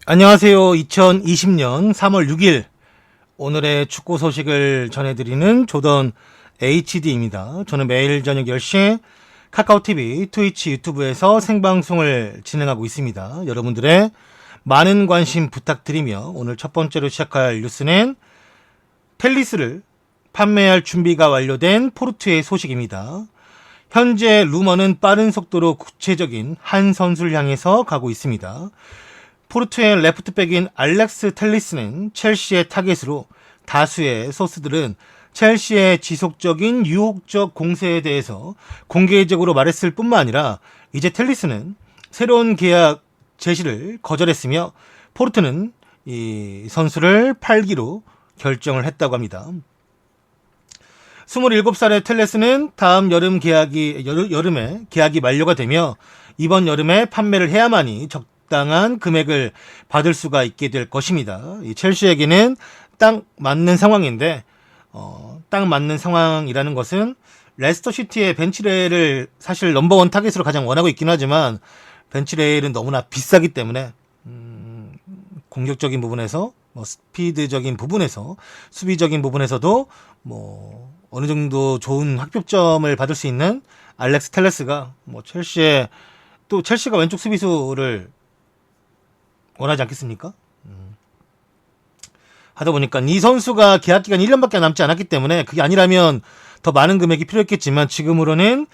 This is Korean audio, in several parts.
안녕하세요. 2020년 3월 6일 오늘의 축구 소식을 전해드리는 조던 HD입니다. 저는 매일 저녁 10시 카카오TV, 트위치, 유튜브에서 생방송을 진행하고 있습니다. 여러분들의 많은 관심 부탁드리며 오늘 첫 번째로 시작할 뉴스는 텔리스를 판매할 준비가 완료된 포르투의 소식입니다. 현재 루머는 빠른 속도로 구체적인 한 선수를 향해서 가고 있습니다. 포르투의 레프트백인 알렉스 텔리스는 첼시의 타겟으로 다수의 소스들은 첼시의 지속적인 유혹적 공세에 대해서 공개적으로 말했을 뿐만 아니라 이제 텔리스는 새로운 계약 제시를 거절했으며 포르투는 이 선수를 팔기로 결정을 했다고 합니다. 27살의 텔레스는 다음 여름에 계약이 만료가 되며 이번 여름에 판매를 해야만이 적당한 금액을 받을 수가 있게 될 것입니다. 이 첼시에게는 딱 맞는 상황인데 딱 맞는 상황이라는 것은 레스터 시티의 벤치레를 사실 넘버원 타겟으로 가장 원하고 있긴 하지만 벤치레일은 너무나 비싸기 때문에 공격적인 부분에서 스피드적인 부분에서 수비적인 부분에서도 어느 정도 좋은 합격점을 받을 수 있는 알렉스 텔레스가 첼시가 왼쪽 수비수를 원하지 않겠습니까? 하다 보니까 이 선수가 계약 기간이 1년밖에 남지 않았기 때문에 그게 아니라면 더 많은 금액이 필요했겠지만 지금으로는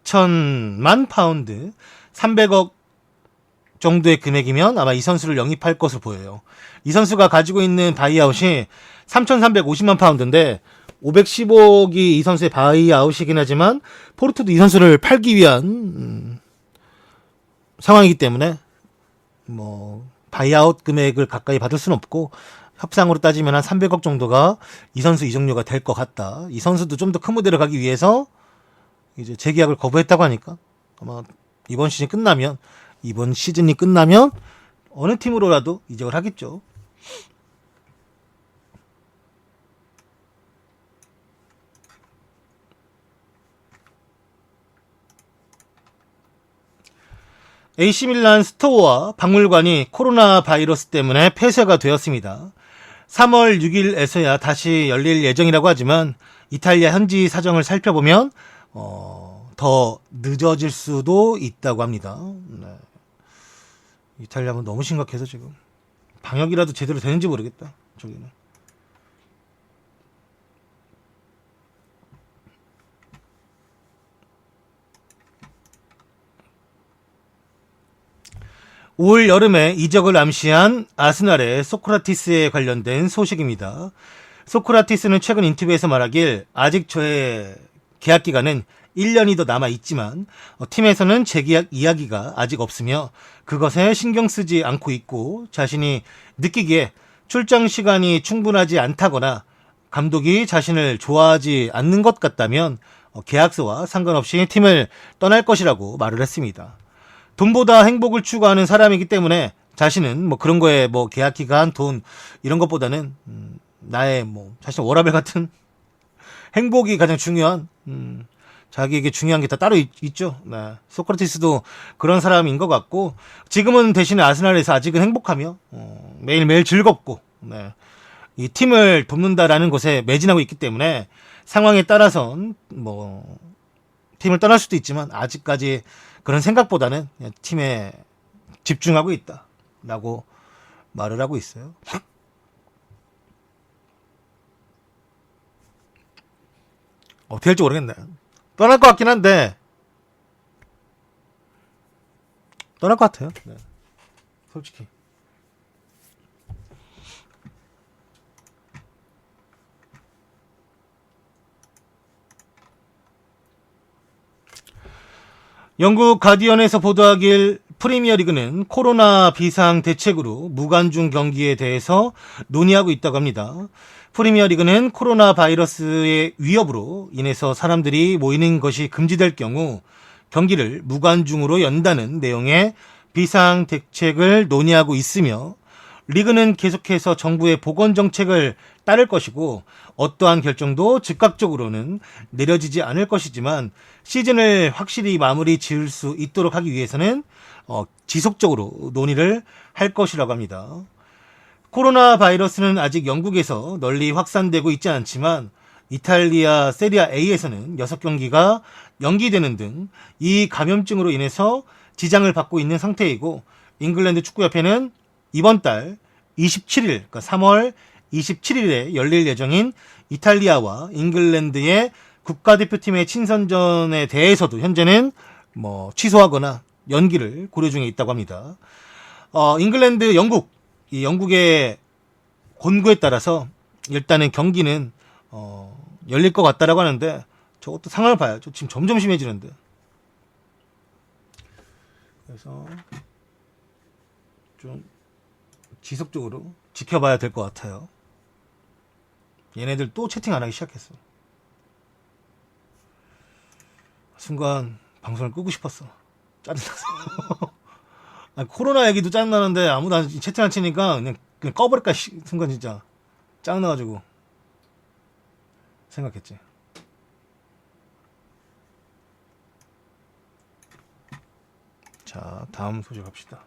2천만 파운드 300억 정도의 금액이면 아마 이 선수를 영입할 것으로 보여요. 이 선수가 가지고 있는 바이아웃이 3,350만 파운드인데 515억이 이 선수의 바이아웃이긴 하지만 포르투도 이 선수를 팔기 위한 상황이기 때문에 바이아웃 금액을 가까이 받을 수는 없고 협상으로 따지면 한 300억 정도가 이 선수 이적료가 될 것 같다. 이 선수도 좀 더 큰 무대로 가기 위해서 이제 재계약을 거부했다고 하니까 아마 이번 시즌이 끝나면 어느 팀으로라도 이적을 하겠죠. AC밀란 스토어와 박물관이 코로나 바이러스 때문에 폐쇄가 되었습니다. 3월 6일에서야 다시 열릴 예정이라고 하지만 이탈리아 현지 사정을 살펴보면 더 늦어질 수도 있다고 합니다. 네. 이탈리아는 너무 심각해서 지금 방역이라도 제대로 되는지 모르겠다. 저기는. 올 여름에 이적을 암시한 아스날의 소크라티스에 관련된 소식입니다. 소크라티스는 최근 인터뷰에서 말하길 아직 저의 계약 기간은 1년이 더 남아있지만 팀에서는 재계약 이야기가 아직 없으며 그것에 신경 쓰지 않고 있고 자신이 느끼기에 출장 시간이 충분하지 않다거나 감독이 자신을 좋아하지 않는 것 같다면 계약서와 상관없이 팀을 떠날 것이라고 말을 했습니다. 돈보다 행복을 추구하는 사람이기 때문에 자신은 그런 거에 계약 기간, 돈 이런 것보다는 나의 사실 워라밸 같은 행복이 가장 중요한 자기에게 중요한 게 다 따로 있죠. 네. 소크라티스도 그런 사람인 것 같고 지금은 대신에 아스날에서 아직은 행복하며 매일매일 즐겁고 이 팀을 돕는다라는 것에 매진하고 있기 때문에 상황에 따라선 팀을 떠날 수도 있지만 아직까지 그런 생각보다는 그냥 팀에 집중하고 있다라고 말을 하고 있어요. 어떻게 할지 모르겠네. 떠날 것 같긴 한데 떠날 것 같아요. 네. 솔직히. 영국 가디언에서 보도하길 프리미어리그는 코로나 비상 대책으로 무관중 경기에 대해서 논의하고 있다고 합니다. 프리미어리그는 코로나 바이러스의 위협으로 인해서 사람들이 모이는 것이 금지될 경우 경기를 무관중으로 연다는 내용의 비상 대책을 논의하고 있으며 리그는 계속해서 정부의 보건 정책을 따를 것이고 어떠한 결정도 즉각적으로는 내려지지 않을 것이지만 시즌을 확실히 마무리 지을 수 있도록 하기 위해서는 지속적으로 논의를 할 것이라고 합니다. 코로나 바이러스는 아직 영국에서 널리 확산되고 있지 않지만 이탈리아 세리아 A에서는 6경기가 연기되는 등 이 감염증으로 인해서 지장을 받고 있는 상태이고 잉글랜드 축구협회는 이번 달 27일, 그러니까 3월 27일에 열릴 예정인 이탈리아와 잉글랜드의 국가대표팀의 친선전에 대해서도 현재는 취소하거나 연기를 고려 중에 있다고 합니다. 잉글랜드, 이 영국의 권고에 따라서 일단은 경기는 열릴 것 같다라고 하는데 저것도 상황을 봐야죠. 지금 점점 심해지는데. 그래서 좀 지속적으로 지켜봐야 될 것 같아요. 얘네들 또 채팅 안 하기 시작했어. 순간 방송을 끄고 싶었어. 짜증나서. 아니, 코로나 얘기도 짜증나는데 아무도 안, 채팅 안 치니까 그냥 꺼버릴까 순간 진짜 짜증나가지고 생각했지. 자, 다음 소식 갑시다.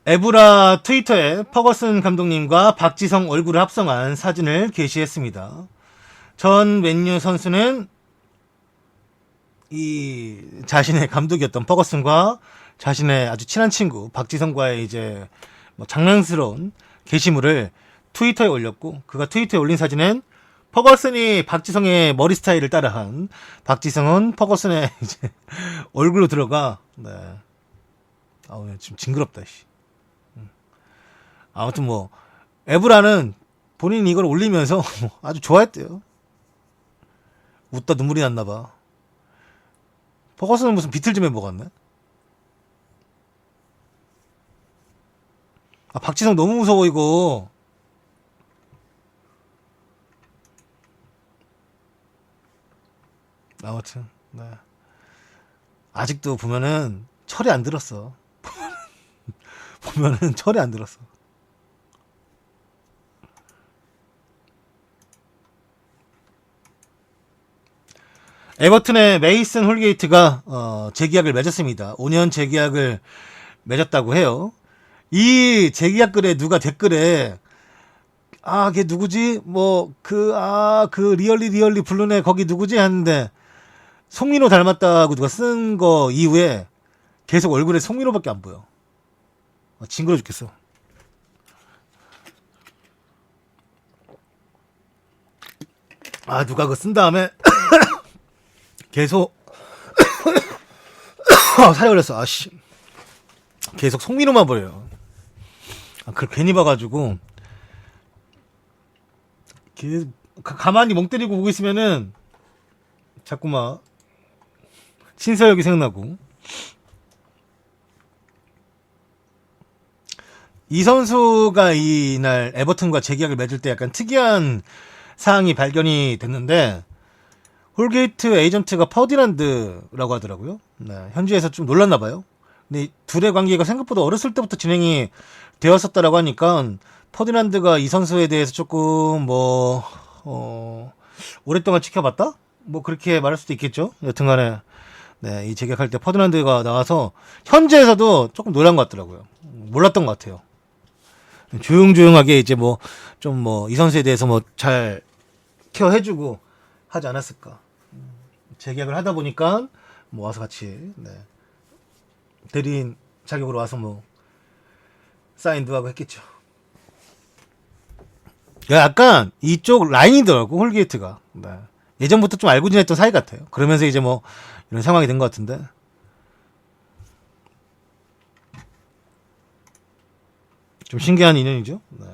에브라 트위터에 퍼거슨 감독님과 박지성 얼굴을 합성한 사진을 게시했습니다. 전 맨유 선수는 이 자신의 감독이었던 퍼거슨과 자신의 아주 친한 친구 박지성과의 이제 장난스러운 게시물을 트위터에 올렸고, 그가 트위터에 올린 사진은 퍼거슨이 박지성의 머리 스타일을 따라한 박지성은 퍼거슨의 이제 얼굴로 들어가. 네. 지금 징그럽다. 씨. 아무튼 에브라는 본인이 이걸 올리면서 아주 좋아했대요. 웃다 눈물이 났나봐. 퍼거슨은 무슨 비틀즈맨 먹었네? 박지성 너무 무서워, 이거. 아무튼, 네. 아직도 보면은 철이 안 들었어. 보면은 철이 안 들었어. 에버튼의 메이슨 홀게이트가 재계약을 맺었습니다. 5년 재계약을 맺었다고 해요. 이 재계약 글에 누가 댓글에 걔 누구지? 그 리얼리 블루네 거기 누구지? 하는데 송민호 닮았다고 누가 쓴 거 이후에 계속 얼굴에 송민호밖에 안 보여. 징그러 죽겠어. 누가 그거 쓴 다음에 계속 살이 걸렸어. 계속 송민호만 보여요. 그걸 괜히 봐가지고 가만히 멍 때리고 보고 있으면은 자꾸만 신서혁이 생각나고. 이 선수가 이날 에버튼과 재계약을 맺을 때 약간 특이한 사항이 발견이 됐는데, 홀게이트 에이전트가 퍼디난드라고 하더라고요. 네, 현지에서 좀 놀랐나봐요. 근데 둘의 관계가 생각보다 어렸을 때부터 진행이 되었었다라고 하니까 퍼디난드가 이 선수에 대해서 조금 오랫동안 지켜봤다? 그렇게 말할 수도 있겠죠. 여튼간에 네, 이 재계약할 때 퍼디난드가 나와서 현지에서도 조금 놀란 것 같더라고요. 몰랐던 것 같아요. 조용조용하게 이제 이 선수에 대해서 잘 케어해주고 하지 않았을까. 재계약을 하다 보니까 와서 같이 대리인 자격으로 와서 사인도 하고 했겠죠. 약간 이쪽 라인이더라고, 홀게이트가. 네. 예전부터 좀 알고 지냈던 사이 같아요. 그러면서 이제 이런 상황이 된 것 같은데. 좀 신기한 인연이죠. 네.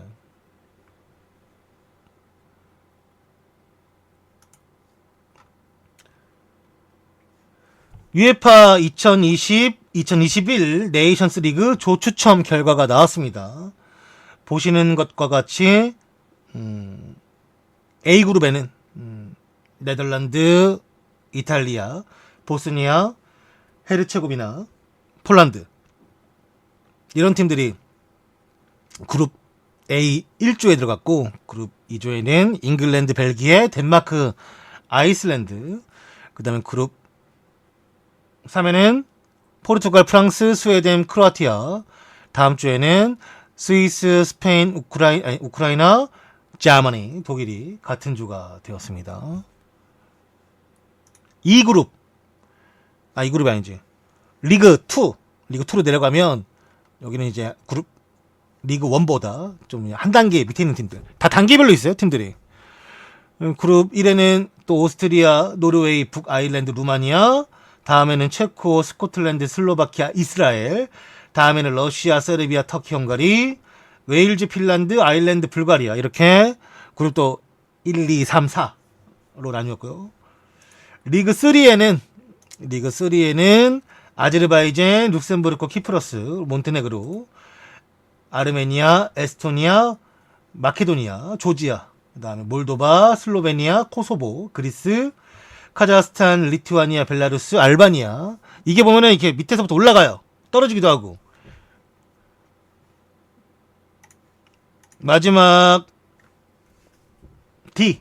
UEFA 2020-2021 네이션스 리그 조추첨 결과가 나왔습니다. 보시는 것과 같이 A그룹에는 네덜란드, 이탈리아, 보스니아, 헤르체고비나, 폴란드 이런 팀들이 그룹 A 1조에 들어갔고 그룹 2조에는 잉글랜드, 벨기에, 덴마크, 아이슬란드, 그 다음에 그룹 3에는 포르투갈, 프랑스, 스웨덴, 크로아티아, 다음 주에는 스위스, 스페인, 우크라이나, 자머니, 독일이 같은 조가 되었습니다. 이 그룹이 아니지. 리그 2로 내려가면 여기는 이제 그룹 리그 1보다 좀 한 단계 밑에 있는 팀들. 다 단계별로 있어요, 팀들이. 그룹 1에는 또 오스트리아, 노르웨이, 북아일랜드, 루마니아, 다음에는 체코, 스코틀랜드, 슬로바키아, 이스라엘, 다음에는 러시아, 세르비아, 터키, 헝가리, 웨일즈, 핀란드, 아일랜드, 불가리아 이렇게 그룹도 1, 2, 3, 4로 나뉘었고요. 리그 3에는 아제르바이잔, 룩셈부르크, 키프러스, 몬테네그로, 아르메니아, 에스토니아, 마케도니아, 조지아, 그 다음에 몰도바, 슬로베니아, 코소보, 그리스, 카자흐스탄, 리투아니아, 벨라루스, 알바니아. 이게 보면은 이렇게 밑에서부터 올라가요. 떨어지기도 하고. 마지막 D.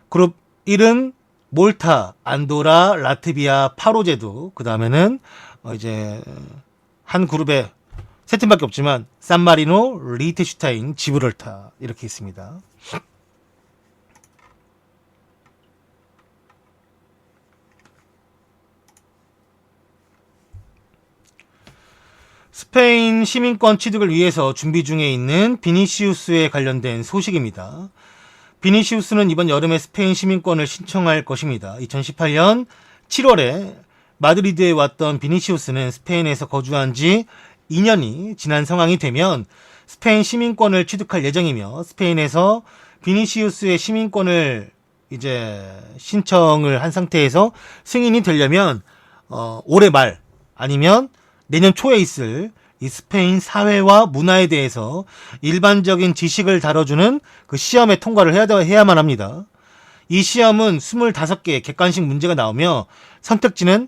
그룹 1은 몰타, 안도라, 라트비아, 파로제도. 그 다음에는 이제 한 그룹에 세 팀밖에 없지만 산마리노, 리히텐슈타인, 지브롤타 이렇게 있습니다. 스페인 시민권 취득을 위해서 준비 중에 있는 비니시우스에 관련된 소식입니다. 비니시우스는 이번 여름에 스페인 시민권을 신청할 것입니다. 2018년 7월에 마드리드에 왔던 비니시우스는 스페인에서 거주한 지 2년이 지난 상황이 되면 스페인 시민권을 취득할 예정이며 스페인에서 비니시우스의 시민권을 이제 신청을 한 상태에서 승인이 되려면 올해 말 아니면 내년 초에 있을 이 스페인 사회와 문화에 대해서 일반적인 지식을 다뤄주는 그 시험에 통과를 해야만 합니다. 이 시험은 25개의 객관식 문제가 나오며 선택지는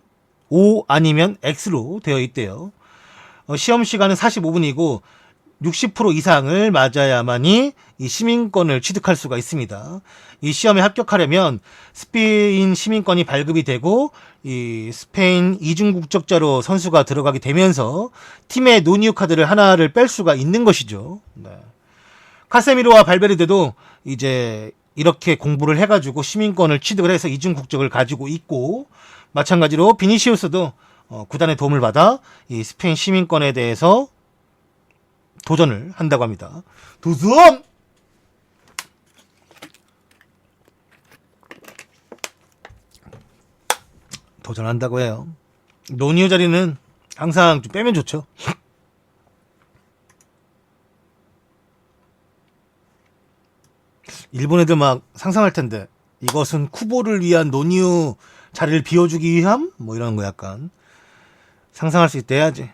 O 아니면 X로 되어 있대요. 시험 시간은 45분이고 60% 이상을 맞아야만이 이 시민권을 취득할 수가 있습니다. 이 시험에 합격하려면 스페인 시민권이 발급이 되고 이 스페인 이중 국적자로 선수가 들어가게 되면서 팀의 노니우 카드를 하나를 뺄 수가 있는 것이죠. 네. 카세미로와 발베르데도 이제 이렇게 공부를 해가지고 시민권을 취득을 해서 이중 국적을 가지고 있고 마찬가지로 비니시우스도 구단의 도움을 받아 이 스페인 시민권에 대해서 도전을 한다고 합니다. 도전! 도전한다고 해요. 노니오 자리는 항상 좀 빼면 좋죠. 일본 애들 막 상상할 텐데 이것은 쿠보를 위한 노니오 자리를 비워주기 위함? 뭐 이런 거 약간 상상할 수 있대 해야지.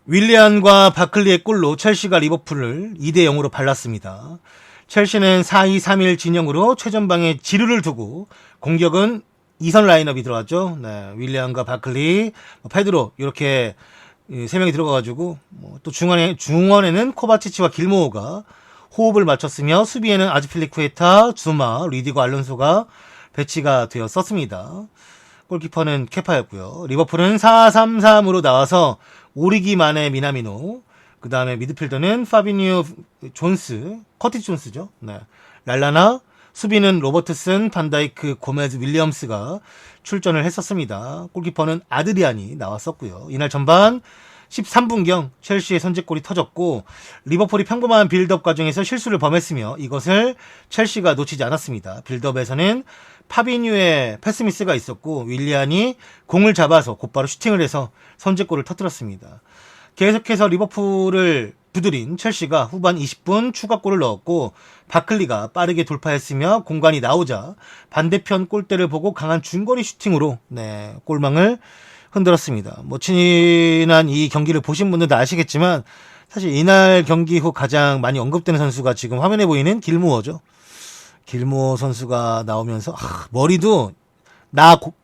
윌리안과 바클리의 골로 첼시가 리버풀을 2대0으로 발랐습니다. 첼시는 4-2-3-1 진영으로 최전방에 지르를 두고 공격은 2선 라인업이 들어왔죠. 네, 윌리안과 바클리, 페드로 이렇게 3명이 들어가가지고 또 중원에는 코바치치와 길모어가 호흡을 맞췄으며 수비에는 아즈필리쿠에타, 주마, 리디고 알론소가 배치가 되었었습니다. 골키퍼는 케파였고요. 리버풀은 4-3-3으로 나와서 오리기 만의 미나미노, 그 다음에 미드필더는 파비뉴 존스, 커티스 존스죠. 네. 랄라나, 수비는 로버트슨, 반다이크, 고메즈, 윌리엄스가 출전을 했었습니다. 골키퍼는 아드리안이 나왔었고요. 이날 전반 13분경 첼시의 선제골이 터졌고 리버풀이 평범한 빌드업 과정에서 실수를 범했으며 이것을 첼시가 놓치지 않았습니다. 빌드업에서는 파비뉴의 패스미스가 있었고 윌리안이 공을 잡아서 곧바로 슈팅을 해서 선제골을 터뜨렸습니다. 계속해서 리버풀을 두드린 첼시가 후반 20분 추가골을 넣었고 바클리가 빠르게 돌파했으며 공간이 나오자 반대편 골대를 보고 강한 중거리 슈팅으로 골망을 흔들었습니다. 지난 이 경기를 보신 분들도 아시겠지만 사실 이날 경기 후 가장 많이 언급되는 선수가 지금 화면에 보이는 길모어죠. 길모어 선수가 나오면서 머리도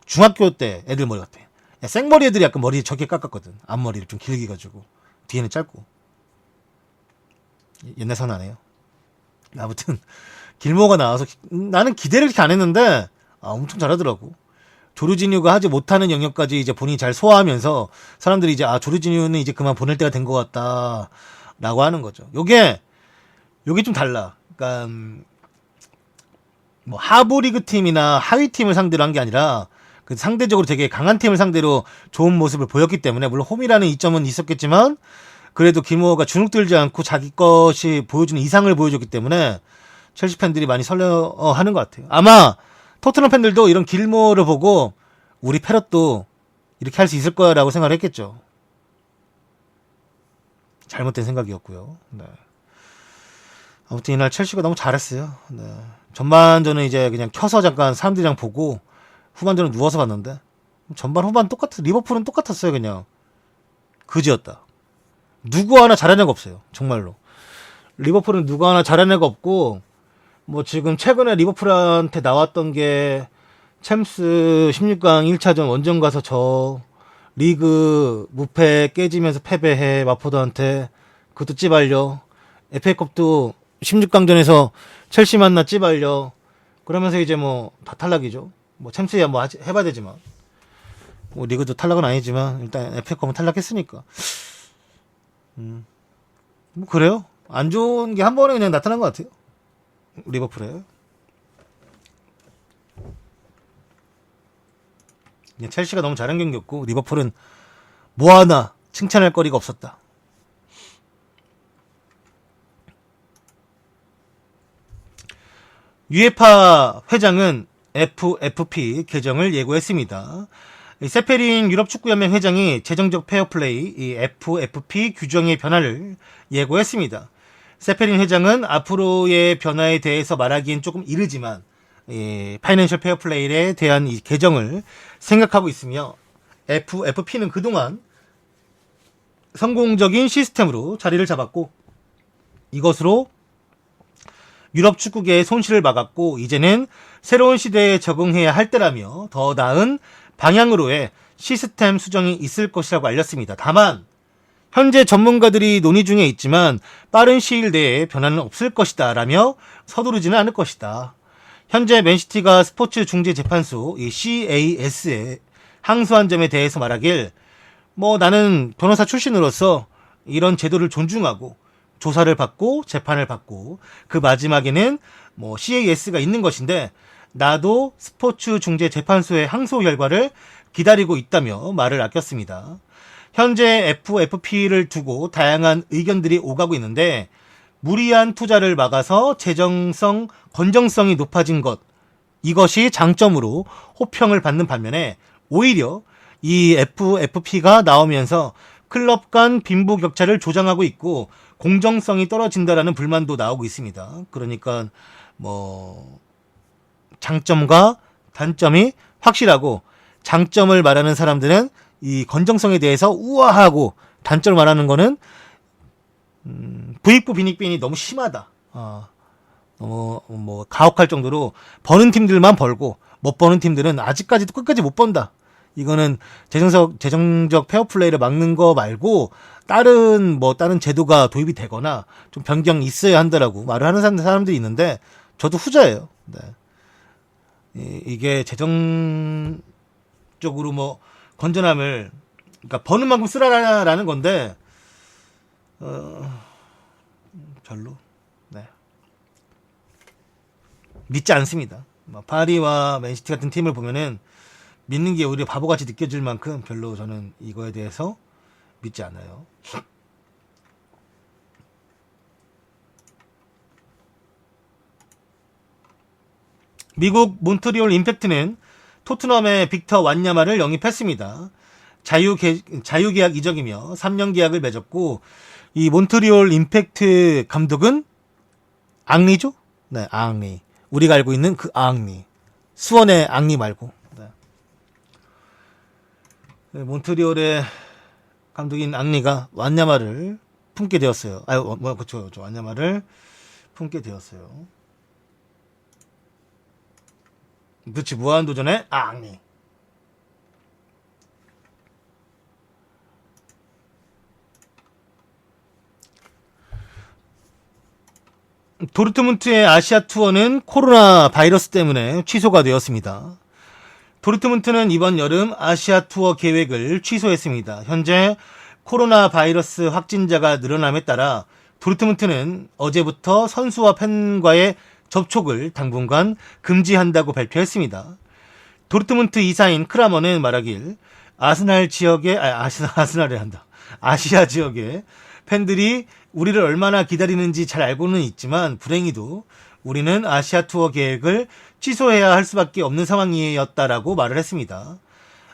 중학교 때 애들 머리 같아. 야, 생머리 애들이 약간 머리 적게 깎았거든. 앞머리를 좀 길게 가지고 뒤에는 짧고. 옛날 생각 나네요. 아무튼 길모가 나와서 나는 기대를 이렇게 안 했는데 엄청 잘하더라고. 조르지뉴가 하지 못하는 영역까지 이제 본인이 잘 소화하면서 사람들이 이제 조르지뉴는 이제 그만 보낼 때가 된 것 같다라고 하는 거죠. 요게 좀 달라. 그러니까 뭐 하부 리그 팀이나 하위 팀을 상대로 한 게 아니라 그 상대적으로 되게 강한 팀을 상대로 좋은 모습을 보였기 때문에 물론 홈이라는 이점은 있었겠지만 그래도 길모어가 주눅들지 않고 자기 것이 보여주는 이상을 보여줬기 때문에 첼시 팬들이 많이 설레하는 것 같아요. 아마 토트넘 팬들도 이런 길모어를 보고 우리 패럿도 이렇게 할 수 있을 거라고 생각을 했겠죠. 잘못된 생각이었고요. 네. 아무튼 이날 첼시가 너무 잘했어요. 네. 전반전은 이제 그냥 켜서 잠깐 사람들이랑 보고 후반전은 누워서 봤는데 전반 후반 리버풀은 똑같았어요. 그냥 그지였다. 누구 하나 잘하는 애가 없어요. 정말로. 리버풀은 누구 하나 잘하는 애가 없고 뭐 지금 최근에 리버풀한테 나왔던 게 챔스 16강 1차전 원정 가서 저 리그 무패 깨지면서 패배해 마포드한테 그것도 찌발려. FA컵도 16강전에서 첼시 만나 찌발려. 그러면서 이제 뭐 다 탈락이죠. 뭐 챔스야 뭐 해봐야 되지만 뭐 리그도 탈락은 아니지만 일단 FA컵은 탈락했으니까 뭐 그래요. 안 좋은 게 한 번에 그냥 나타난 것 같아요. 리버풀에 그냥 첼시가 너무 잘한 경기였고 리버풀은 뭐 하나 칭찬할 거리가 없었다. UEFA 회장은 FFP 개정을 예고했습니다. 세페린 유럽축구연맹 회장이 재정적 페어플레이 이 FFP 규정의 변화를 예고했습니다. 세페린 회장은 앞으로의 변화에 대해서 말하기엔 조금 이르지만 파이낸셜 페어플레이에 대한 이 개정을 생각하고 있으며 FFP는 그동안 성공적인 시스템으로 자리를 잡았고 이것으로 유럽 축구계의 손실을 막았고 이제는 새로운 시대에 적응해야 할 때라며 더 나은 방향으로의 시스템 수정이 있을 것이라고 알렸습니다. 다만 현재 전문가들이 논의 중에 있지만 빠른 시일 내에 변화는 없을 것이다 라며 서두르지는 않을 것이다. 현재 맨시티가 스포츠 중재 재판소 이 CAS에 항소한 점에 대해서 말하길 뭐 나는 변호사 출신으로서 이런 제도를 존중하고 조사를 받고 재판을 받고 그 마지막에는 뭐 CAS가 있는 것인데 나도 스포츠 중재 재판소의 항소 결과를 기다리고 있다며 말을 아꼈습니다. 현재 FFP를 두고 다양한 의견들이 오가고 있는데 무리한 투자를 막아서 재정성, 건정성이 높아진 것 이것이 장점으로 호평을 받는 반면에 오히려 이 FFP가 나오면서 클럽 간 빈부격차를 조장하고 있고 공정성이 떨어진다라는 불만도 나오고 있습니다. 그러니까 뭐 장점과 단점이 확실하고 장점을 말하는 사람들은 이 건정성에 대해서 우아하고 단점을 말하는 거는 부익부 빈익빈이 너무 심하다. 너무 뭐 가혹할 정도로 버는 팀들만 벌고 못 버는 팀들은 아직까지도 끝까지 못 번다. 이거는 재정적 페어플레이를 막는 거 말고 다른 제도가 도입이 되거나 좀 변경이 있어야 한다라고 말을 하는 사람들이 있는데 저도 후자예요. 네. 이게 재정적으로 뭐 건전함을 그러니까 버는 만큼 쓰라라는 건데 별로 네. 믿지 않습니다. 파리와 맨시티 같은 팀을 보면은 믿는 게 오히려 바보같이 느껴질 만큼 별로 저는 이거에 대해서 믿지 않아요. 미국 몬트리올 임팩트는 토트넘의 빅터 완야마를 영입했습니다. 자유계약 이적이며 3년 계약을 맺었고 이 몬트리올 임팩트 감독은 앙리죠? 네, 앙리. 우리가 알고 있는 그 앙리. 수원의 앙리 말고. 네. 몬트리올의 감독인 앙리가 완야마를 품게 되었어요. 그쵸. 완야마를 품게 되었어요. 그렇지, 무한도전의 앙리. 도르트문트의 아시아 투어는 코로나 바이러스 때문에 취소가 되었습니다. 도르트문트는 이번 여름 아시아 투어 계획을 취소했습니다. 현재 코로나 바이러스 확진자가 늘어남에 따라 도르트문트는 어제부터 선수와 팬과의 접촉을 당분간 금지한다고 발표했습니다. 도르트문트 이사인 크라머는 말하길 아스날 지역의 아스날을 한다. 아시아 지역의 팬들이 우리를 얼마나 기다리는지 잘 알고는 있지만 불행히도 우리는 아시아 투어 계획을 취소해야 할 수밖에 없는 상황이었다라고 말을 했습니다.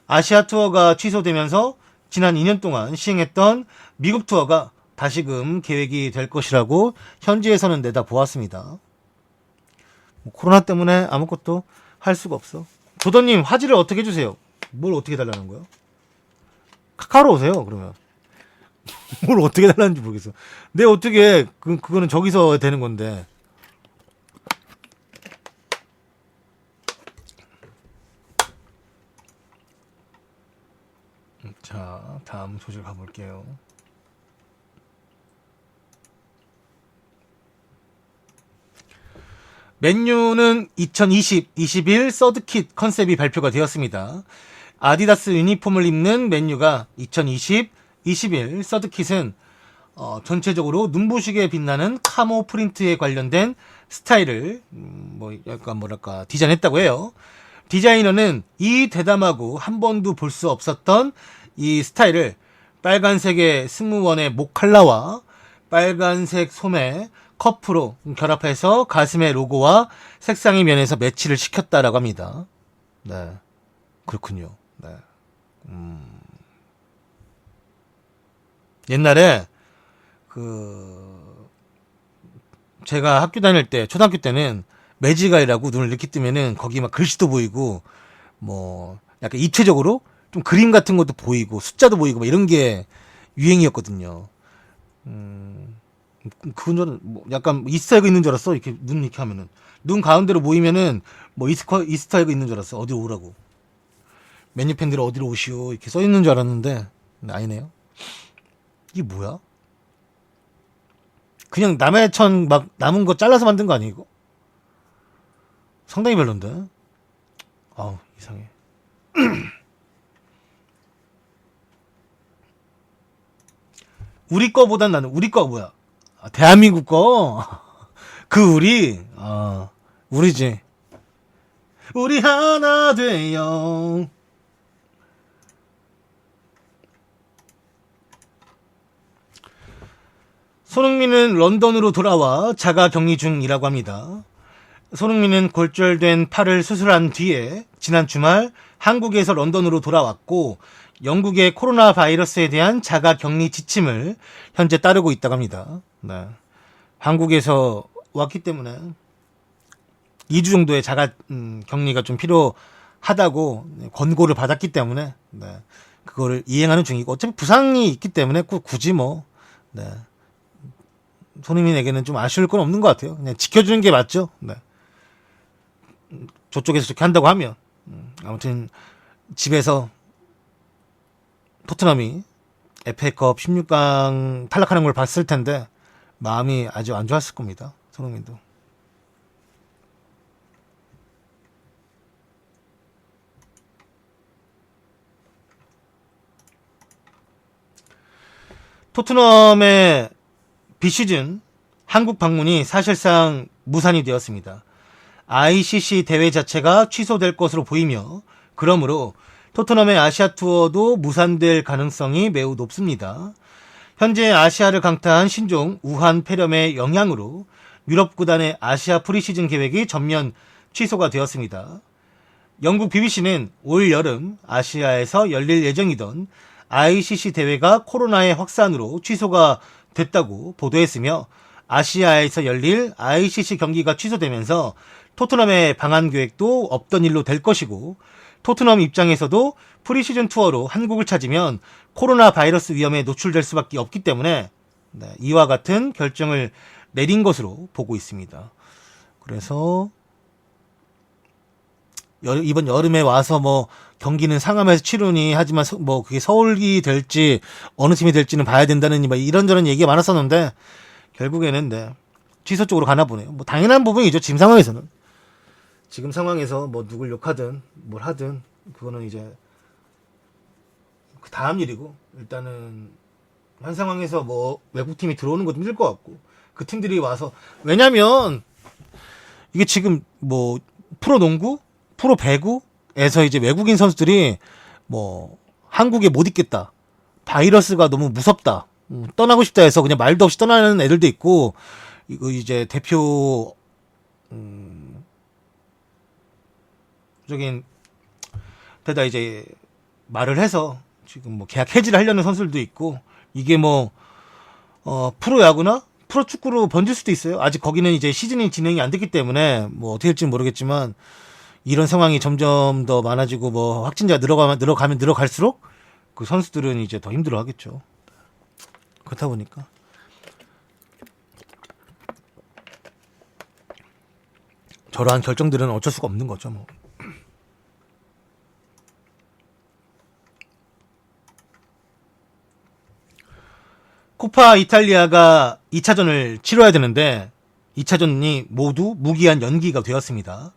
아시아 투어가 취소되면서 지난 2년 동안 시행했던 미국 투어가 다시금 계획이 될 것이라고 현지에서는 내다보았습니다. 코로나 때문에 아무것도 할 수가 없어. 조던님, 화질을 어떻게 해주세요? 뭘 어떻게 해달라는 거야? 카카오로 오세요, 그러면. 뭘 어떻게 해달라는지 모르겠어. 내 어떻게, 그거는 저기서 되는 건데. 자, 다음 소식 가볼게요. 맨유는 2020-21 서드킷 컨셉이 발표가 되었습니다. 아디다스 유니폼을 입는 맨유가 2020-21 서드킷은 전체적으로 눈부시게 빛나는 카모 프린트에 관련된 스타일을 약간 뭐랄까 디자인했다고 해요. 디자이너는 이 대담하고 한 번도 볼 수 없었던 이 스타일을 빨간색의 승무원의 목 칼라와 빨간색 소매 커프로 결합해서 가슴의 로고와 색상의 면에서 매치를 시켰다라고 합니다. 네, 그렇군요. 네. 옛날에 제가 학교 다닐 때 초등학교 때는 매지가이라고 눈을 이렇게 뜨면은 거기 막 글씨도 보이고 뭐 약간 입체적으로 좀 그림 같은 것도 보이고 숫자도 보이고 막 이런 게 유행이었거든요. 그건 뭐 약간 이스터에그 있는 줄 알았어. 이렇게 눈 이렇게 하면은 눈 가운데로 모이면은 뭐 이스터에그 있는 줄 알았어. 어디로 오라고. 맨유 팬들이 어디로 오시오 이렇게 써 있는 줄 알았는데 아니네요. 이게 뭐야? 그냥 남의 천 막 남은 거 잘라서 만든 거 아니에요, 이거? 상당히 별론데. 아우, 이상해. 우리 거보단 나는 우리 거가 뭐야? 대한민국 거. 우리지. 우리 하나 돼요. 손흥민은 런던으로 돌아와 자가 격리 중이라고 합니다. 손흥민은 골절된 팔을 수술한 뒤에 지난 주말 한국에서 런던으로 돌아왔고 영국의 코로나 바이러스에 대한 자가 격리 지침을 현재 따르고 있다고 합니다. 네. 한국에서 왔기 때문에 2주 정도의 자가 격리가 좀 필요하다고 권고를 받았기 때문에 그거를 이행하는 중이고 어차피 부상이 있기 때문에 굳이 손흥민에게는 좀 아쉬울 건 없는 것 같아요. 그냥 지켜주는 게 맞죠. 네. 저쪽에서 저렇게 한다고 하면 아무튼 집에서 토트넘이 FA컵 16강 탈락하는 걸 봤을 텐데 마음이 아주 안 좋았을 겁니다. 손흥민도. 토트넘의 비시즌 한국 방문이 사실상 무산이 되었습니다. ICC 대회 자체가 취소될 것으로 보이며 그러므로 토트넘의 아시아 투어도 무산될 가능성이 매우 높습니다. 현재 아시아를 강타한 신종 우한 폐렴의 영향으로 유럽 구단의 아시아 프리시즌 계획이 전면 취소가 되었습니다. 영국 BBC는 올 여름 아시아에서 열릴 예정이던 ICC 대회가 코로나의 확산으로 취소가 됐다고 보도했으며 아시아에서 열릴 ICC 경기가 취소되면서 토트넘의 방한 계획도 없던 일로 될 것이고 토트넘 입장에서도 프리시즌 투어로 한국을 찾으면 코로나 바이러스 위험에 노출될 수밖에 없기 때문에 이와 같은 결정을 내린 것으로 보고 있습니다. 그래서 이번 여름에 와서 뭐 경기는 상암에서 치르니 하지만 뭐 그게 서울이 될지 어느 팀이 될지는 봐야 된다는 뭐 이런저런 얘기가 많았었는데 결국에는 네, 취소 쪽으로 가나 보네요. 뭐 당연한 부분이죠. 지금 상황에서는. 지금 상황에서 뭐 누굴 욕하든 뭘 하든 그거는 이제 그 다음 일이고 일단은 한 상황에서 뭐 외국 팀이 들어오는 것도 힘들 것 같고 그 팀들이 와서 왜냐면 이게 지금 뭐 프로농구, 프로배구에서 이제 외국인 선수들이 뭐 한국에 못 있겠다. 바이러스가 너무 무섭다. 떠나고 싶다 해서 그냥 말도 없이 떠나는 애들도 있고 이거 이제 대표 적인 데다 이제 말을 해서 지금 뭐 계약 해지를 하려는 선수들도 있고 이게 뭐 프로야구나 프로축구로 번질 수도 있어요. 아직 거기는 이제 시즌이 진행이 안 됐기 때문에 뭐 어떻게 될지는 모르겠지만 이런 상황이 점점 더 많아지고 뭐 확진자가 늘어갈수록 그 선수들은 이제 더 힘들어 하겠죠. 그렇다 보니까 저러한 결정들은 어쩔 수가 없는 거죠, 뭐. 코파 이탈리아가 2차전을 치러야 되는데 2차전이 모두 무기한 연기가 되었습니다.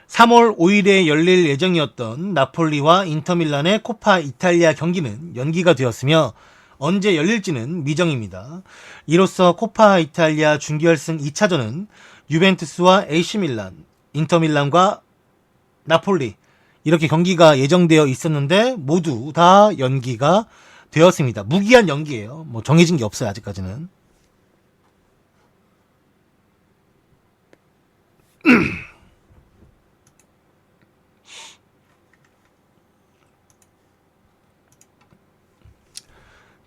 3월 5일에 열릴 예정이었던 나폴리와 인터밀란의 코파 이탈리아 경기는 연기가 되었으며 언제 열릴지는 미정입니다. 이로써 코파 이탈리아 준결승 2차전은 유벤투스와 AC밀란, 인터밀란과 나폴리 이렇게 경기가 예정되어 있었는데 모두 다 연기가 되었습니다. 무기한 연기예요. 뭐 정해진 게 없어요. 아직까지는.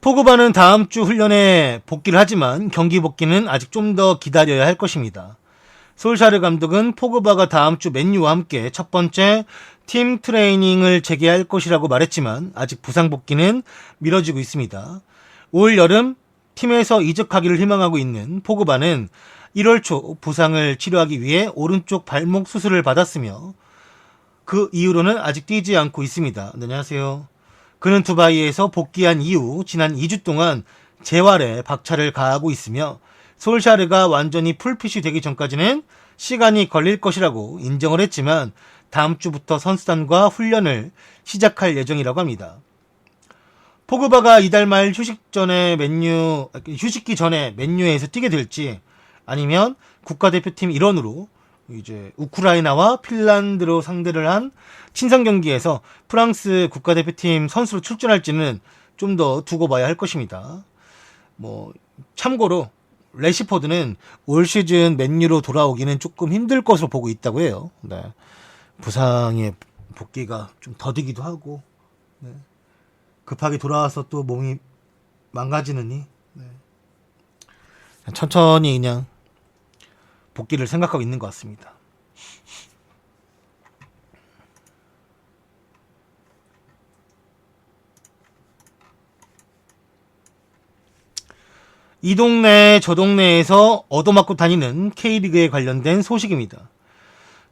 포그바는 다음 주 훈련에 복귀를 하지만 경기 복귀는 아직 좀 더 기다려야 할 것입니다. 솔샤르 감독은 포그바가 다음 주 맨유와 함께 첫 번째 팀 트레이닝을 재개할 것이라고 말했지만 아직 부상 복귀는 미뤄지고 있습니다. 올 여름 팀에서 이적하기를 희망하고 있는 포그바는 1월 초 부상을 치료하기 위해 오른쪽 발목 수술을 받았으며 그 이후로는 아직 뛰지 않고 있습니다. 안녕하세요. 그는 두바이에서 복귀한 이후 지난 2주 동안 재활에 박차를 가하고 있으며 솔샤르가 완전히 풀핏이 되기 전까지는 시간이 걸릴 것이라고 인정을 했지만 다음 주부터 선수단과 훈련을 시작할 예정이라고 합니다. 포그바가 이달 말 휴식기 전에 맨유에서 뛰게 될지 아니면 국가대표팀 일원으로 이제 우크라이나와 핀란드로 상대를 한 친선 경기에서 프랑스 국가대표팀 선수로 출전할지는 좀 더 두고 봐야 할 것입니다. 뭐 참고로 레시포드는 올 시즌 맨유로 돌아오기는 조금 힘들 것으로 보고 있다고 해요. 네. 부상의 복귀가 좀 더디기도 하고 네. 급하게 돌아와서 또 몸이 망가지느니 네. 천천히 그냥 복귀를 생각하고 있는 것 같습니다. 이 동네 저 동네에서 얻어맞고 다니는 K리그에 관련된 소식입니다.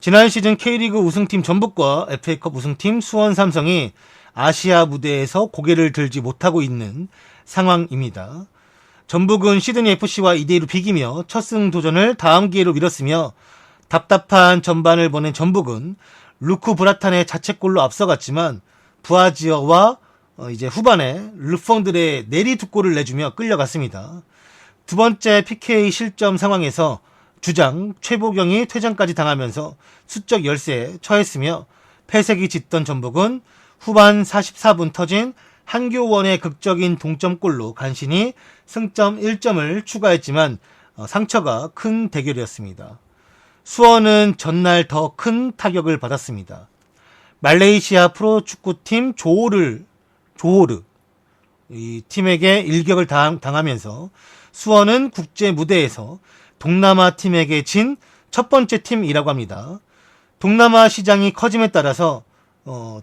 지난 시즌 K리그 우승팀 전북과 FA컵 우승팀 수원 삼성이 아시아 무대에서 고개를 들지 못하고 있는 상황입니다. 전북은 시드니FC와 2대2로 비기며 첫 승 도전을 다음 기회로 미뤘으며 답답한 전반을 보낸 전북은 루크 브라탄의 자책골로 앞서갔지만 부아지어와 이제 후반에 르펑들의 내리 두 골을 내주며 끌려갔습니다. 두 번째 PK 실점 상황에서 주장 최보경이 퇴장까지 당하면서 수적 열세에 처했으며 패색이 짙던 전북은 후반 44분 터진 한교원의 극적인 동점골로 간신히 승점 1점을 추가했지만 상처가 큰 대결이었습니다. 수원은 전날 더 큰 타격을 받았습니다. 말레이시아 프로축구팀 조호르 이 팀에게 일격을 당하면서 수원은 국제 무대에서 동남아 팀에게 진 첫 번째 팀이라고 합니다. 동남아 시장이 커짐에 따라서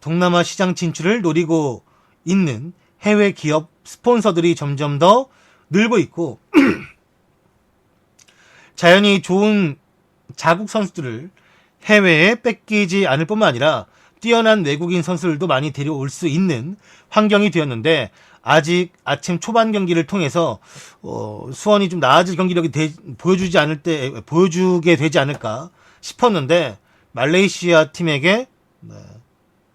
동남아 시장 진출을 노리고 있는 해외 기업 스폰서들이 점점 더 늘고 있고 자연히 좋은 자국 선수들을 해외에 뺏기지 않을 뿐만 아니라 뛰어난 외국인 선수들도 많이 데려올 수 있는 환경이 되었는데 아직 아침 초반 경기를 통해서 수원이 좀 나아질 경기력이 보여주게 되지 않을까 싶었는데 말레이시아 팀에게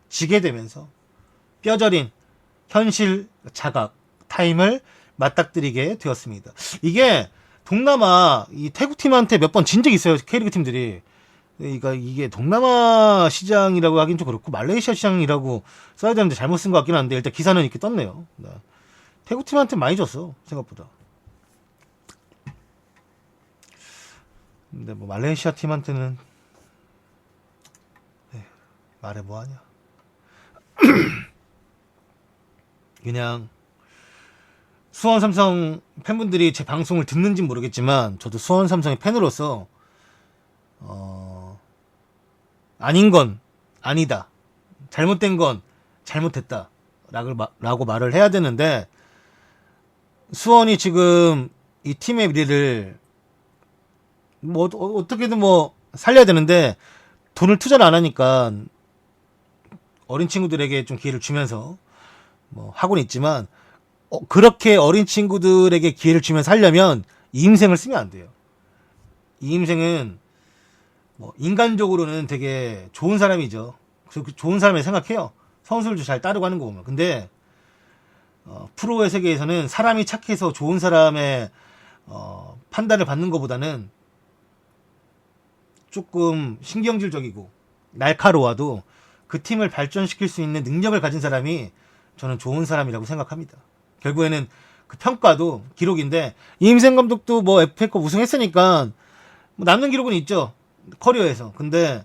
지게 되면서 뼈저린 현실 자각 타임을 맞닥뜨리게 되었습니다. 이게 동남아 이 태국 팀한테 몇 번 진 적이 있어요. K리그 팀들이. 그러니까 이게 동남아 시장이라고 하긴 좀 그렇고 말레이시아 시장이라고 써야 되는데 잘못 쓴 것 같긴 한데 일단 기사는 이렇게 떴네요. 네. 태국 팀한테 많이 줬어 생각보다. 근데 뭐 말레이시아 팀한테는 말해 뭐하냐. 그냥 수원 삼성 팬분들이 제 방송을 듣는지 모르겠지만 저도 수원 삼성의 팬으로서 아닌 건 아니다, 잘못된 건 잘못했다 라고 말을 해야 되는데 수원이 지금 이 팀의 미래를 뭐 어떻게든 뭐 살려야 되는데 돈을 투자를 안 하니까 어린 친구들에게 좀 기회를 주면서 뭐 하고는 있지만 그렇게 어린 친구들에게 기회를 주면서 하려면 이임생을 쓰면 안 돼요. 이임생은 뭐 인간적으로는 되게 좋은 사람이죠. 그 좋은 사람을 생각해요. 선수들도 잘 따르고 하는 거 보면. 근데 프로의 세계에서는 사람이 착해서 좋은 사람의 판단을 받는 것보다는 조금 신경질적이고 날카로워도 그 팀을 발전시킬 수 있는 능력을 가진 사람이 저는 좋은 사람이라고 생각합니다. 결국에는 그 평가도 기록인데 이임생 감독도 뭐 FA컵 우승했으니까 뭐 남는 기록은 있죠. 커리어에서. 근데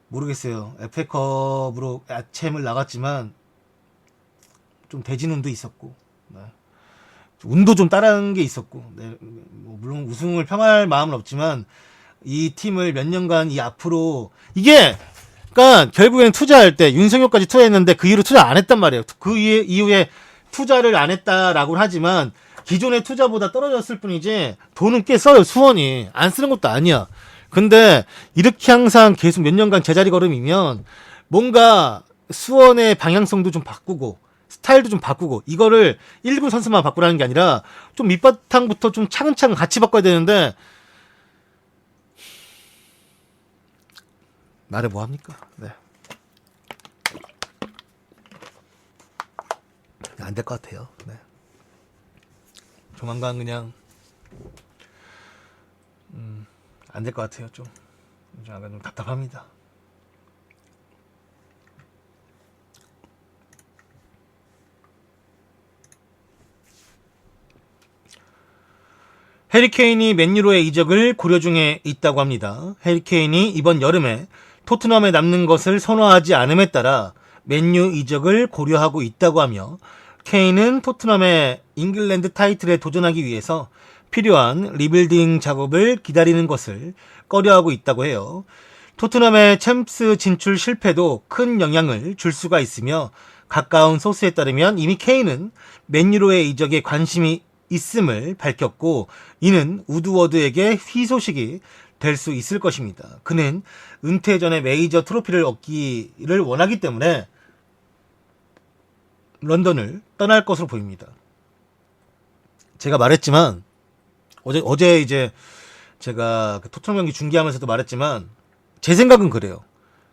모르겠어요. FA컵으로 아챔을 나갔지만 좀 대진 운도 있었고 운도 좀 따라한 게 있었고 뭐 물론 우승을 평할 마음은 없지만 이 팀을 몇 년간 이 앞으로 이게 그러니까 결국에는 투자할 때 윤석열까지 투자했는데 그 이후로 투자 안 했단 말이에요. 그 이후에 투자를 안 했다라고는 하지만 기존의 투자보다 떨어졌을 뿐이지 돈은 꽤 써요. 수원이 안 쓰는 것도 아니야. 근데 이렇게 항상 계속 몇 년간 제자리 걸음이면 뭔가 수원의 방향성도 좀 바꾸고 스타일도 좀 바꾸고 이거를 1군 선수만 바꾸라는 게 아니라 좀 밑바탕부터 좀 차근차근 같이 바꿔야 되는데 말해 뭐합니까? 네. 안 될 것 같아요. 네. 조만간 그냥 안 될 것 같아요. 좀 약간 좀 답답합니다. 해리케인이 맨유로의 이적을 고려 중에 있다고 합니다. 해리케인이 이번 여름에 토트넘에 남는 것을 선호하지 않음에 따라 맨유 이적을 고려하고 있다고 하며 케인은 토트넘의 잉글랜드 타이틀에 도전하기 위해서 필요한 리빌딩 작업을 기다리는 것을 꺼려하고 있다고 해요. 토트넘의 챔스 진출 실패도 큰 영향을 줄 수가 있으며 가까운 소스에 따르면 이미 케인은 맨유로의 이적에 관심이 있음을 밝혔고 이는 우드워드에게 희소식이 될 수 있을 것입니다. 그는 은퇴 전에 메이저 트로피를 얻기를 원하기 때문에 런던을 떠날 것으로 보입니다. 제가 말했지만 어제 이제 제가 그 토트넘 경기 중계하면서도 말했지만 제 생각은 그래요.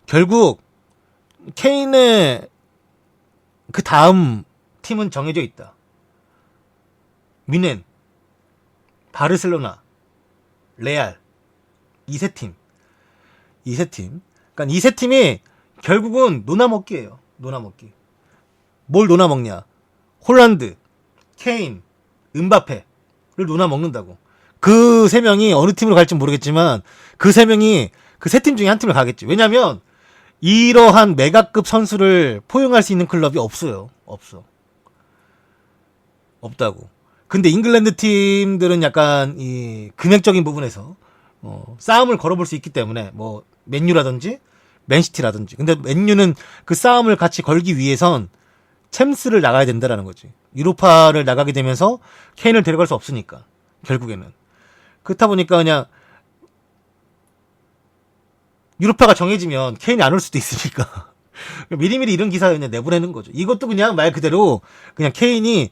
결국 케인의 그 다음 팀은 정해져 있다. 뮌헨, 바르셀로나, 레알 이 세 팀. 그러니까 이 세 팀이 결국은 노나먹기예요. 노나먹기. 뭘 노나먹냐? 홀란드, 케인, 음바페를 노나먹는다고. 그 세 명이 어느 팀으로 갈지 모르겠지만 그 세 명이 그 세 팀 중에 한 팀을 가겠지. 왜냐면 이러한 메가급 선수를 포용할 수 있는 클럽이 없어요. 없어. 없다고. 근데 잉글랜드 팀들은 약간 이 금액적인 부분에서 싸움을 걸어볼 수 있기 때문에 뭐 맨유라든지 맨시티라든지. 근데 맨유는 그 싸움을 같이 걸기 위해선 챔스를 나가야 된다라는 거지. 유로파를 나가게 되면서 케인을 데려갈 수 없으니까 결국에는. 그렇다 보니까 그냥 유럽파가 정해지면 케인이 안 올 수도 있으니까. 미리미리 이런 기사 그냥 내보내는 거죠. 이것도 그냥 말 그대로 그냥 케인이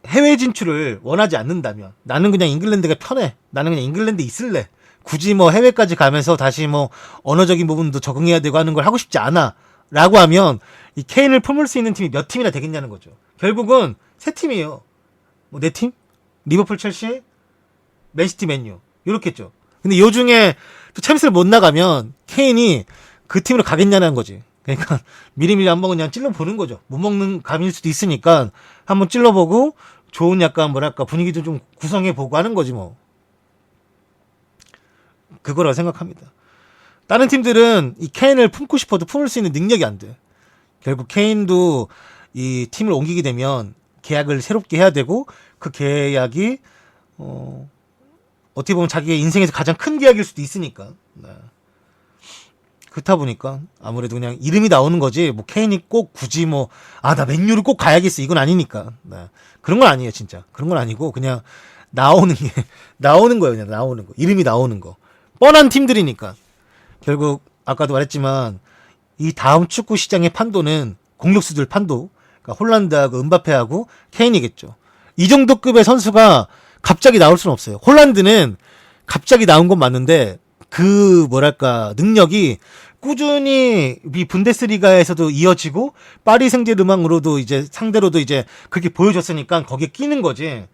해외 진출을 원하지 않는다면, 나는 그냥 잉글랜드가 편해, 나는 그냥 잉글랜드에 있을래, 굳이 뭐 해외까지 가면서 다시 뭐 언어적인 부분도 적응해야 되고 하는 걸 하고 싶지 않아 라고 하면 이 케인을 품을 수 있는 팀이 몇 팀이나 되겠냐는 거죠. 결국은 세 팀이에요. 뭐 네 팀? 리버풀, 첼시, 맨시티, 맨유 요렇겠죠. 근데 요 중에 또 챔스를 못 나가면 케인이 그 팀으로 가겠냐는 거지. 그러니까 미리미리 한번 그냥 찔러보는 거죠. 못 먹는 감일 수도 있으니까 한번 찔러보고 좋은 약간 뭐랄까 분위기도 좀 구성해보고 하는 거지 뭐. 그거라고 생각합니다. 다른 팀들은 이 케인을 품고 싶어도 품을 수 있는 능력이 안 돼. 결국 케인도 이 팀을 옮기게 되면 계약을 새롭게 해야 되고, 그 계약이 어떻게 보면 자기의 인생에서 가장 큰 계약일 수도 있으니까. 네. 그렇다 보니까 아무래도 그냥 이름이 나오는 거지, 뭐 케인이 꼭 굳이 뭐 나 맨유를 꼭 가야겠어 이건 아니니까. 네. 그런 건 아니에요. 진짜 그런 건 아니고 그냥 나오는 게 나오는 거예요. 그냥 나오는 거, 이름이 나오는 거. 뻔한 팀들이니까. 결국 아까도 말했지만 이 다음 축구 시장의 판도는 공격수들 판도, 그러니까 홀란드하고 은바페하고 케인이겠죠. 이 정도 급의 선수가 갑자기 나올 수는 없어요. 홀란드는 갑자기 나온 건 맞는데 그 뭐랄까 능력이 꾸준히 이 분데스리가에서도 이어지고 파리 생제르맹으로도 이제 상대로도 이제 그렇게 보여줬으니까 거기에 끼는 거지.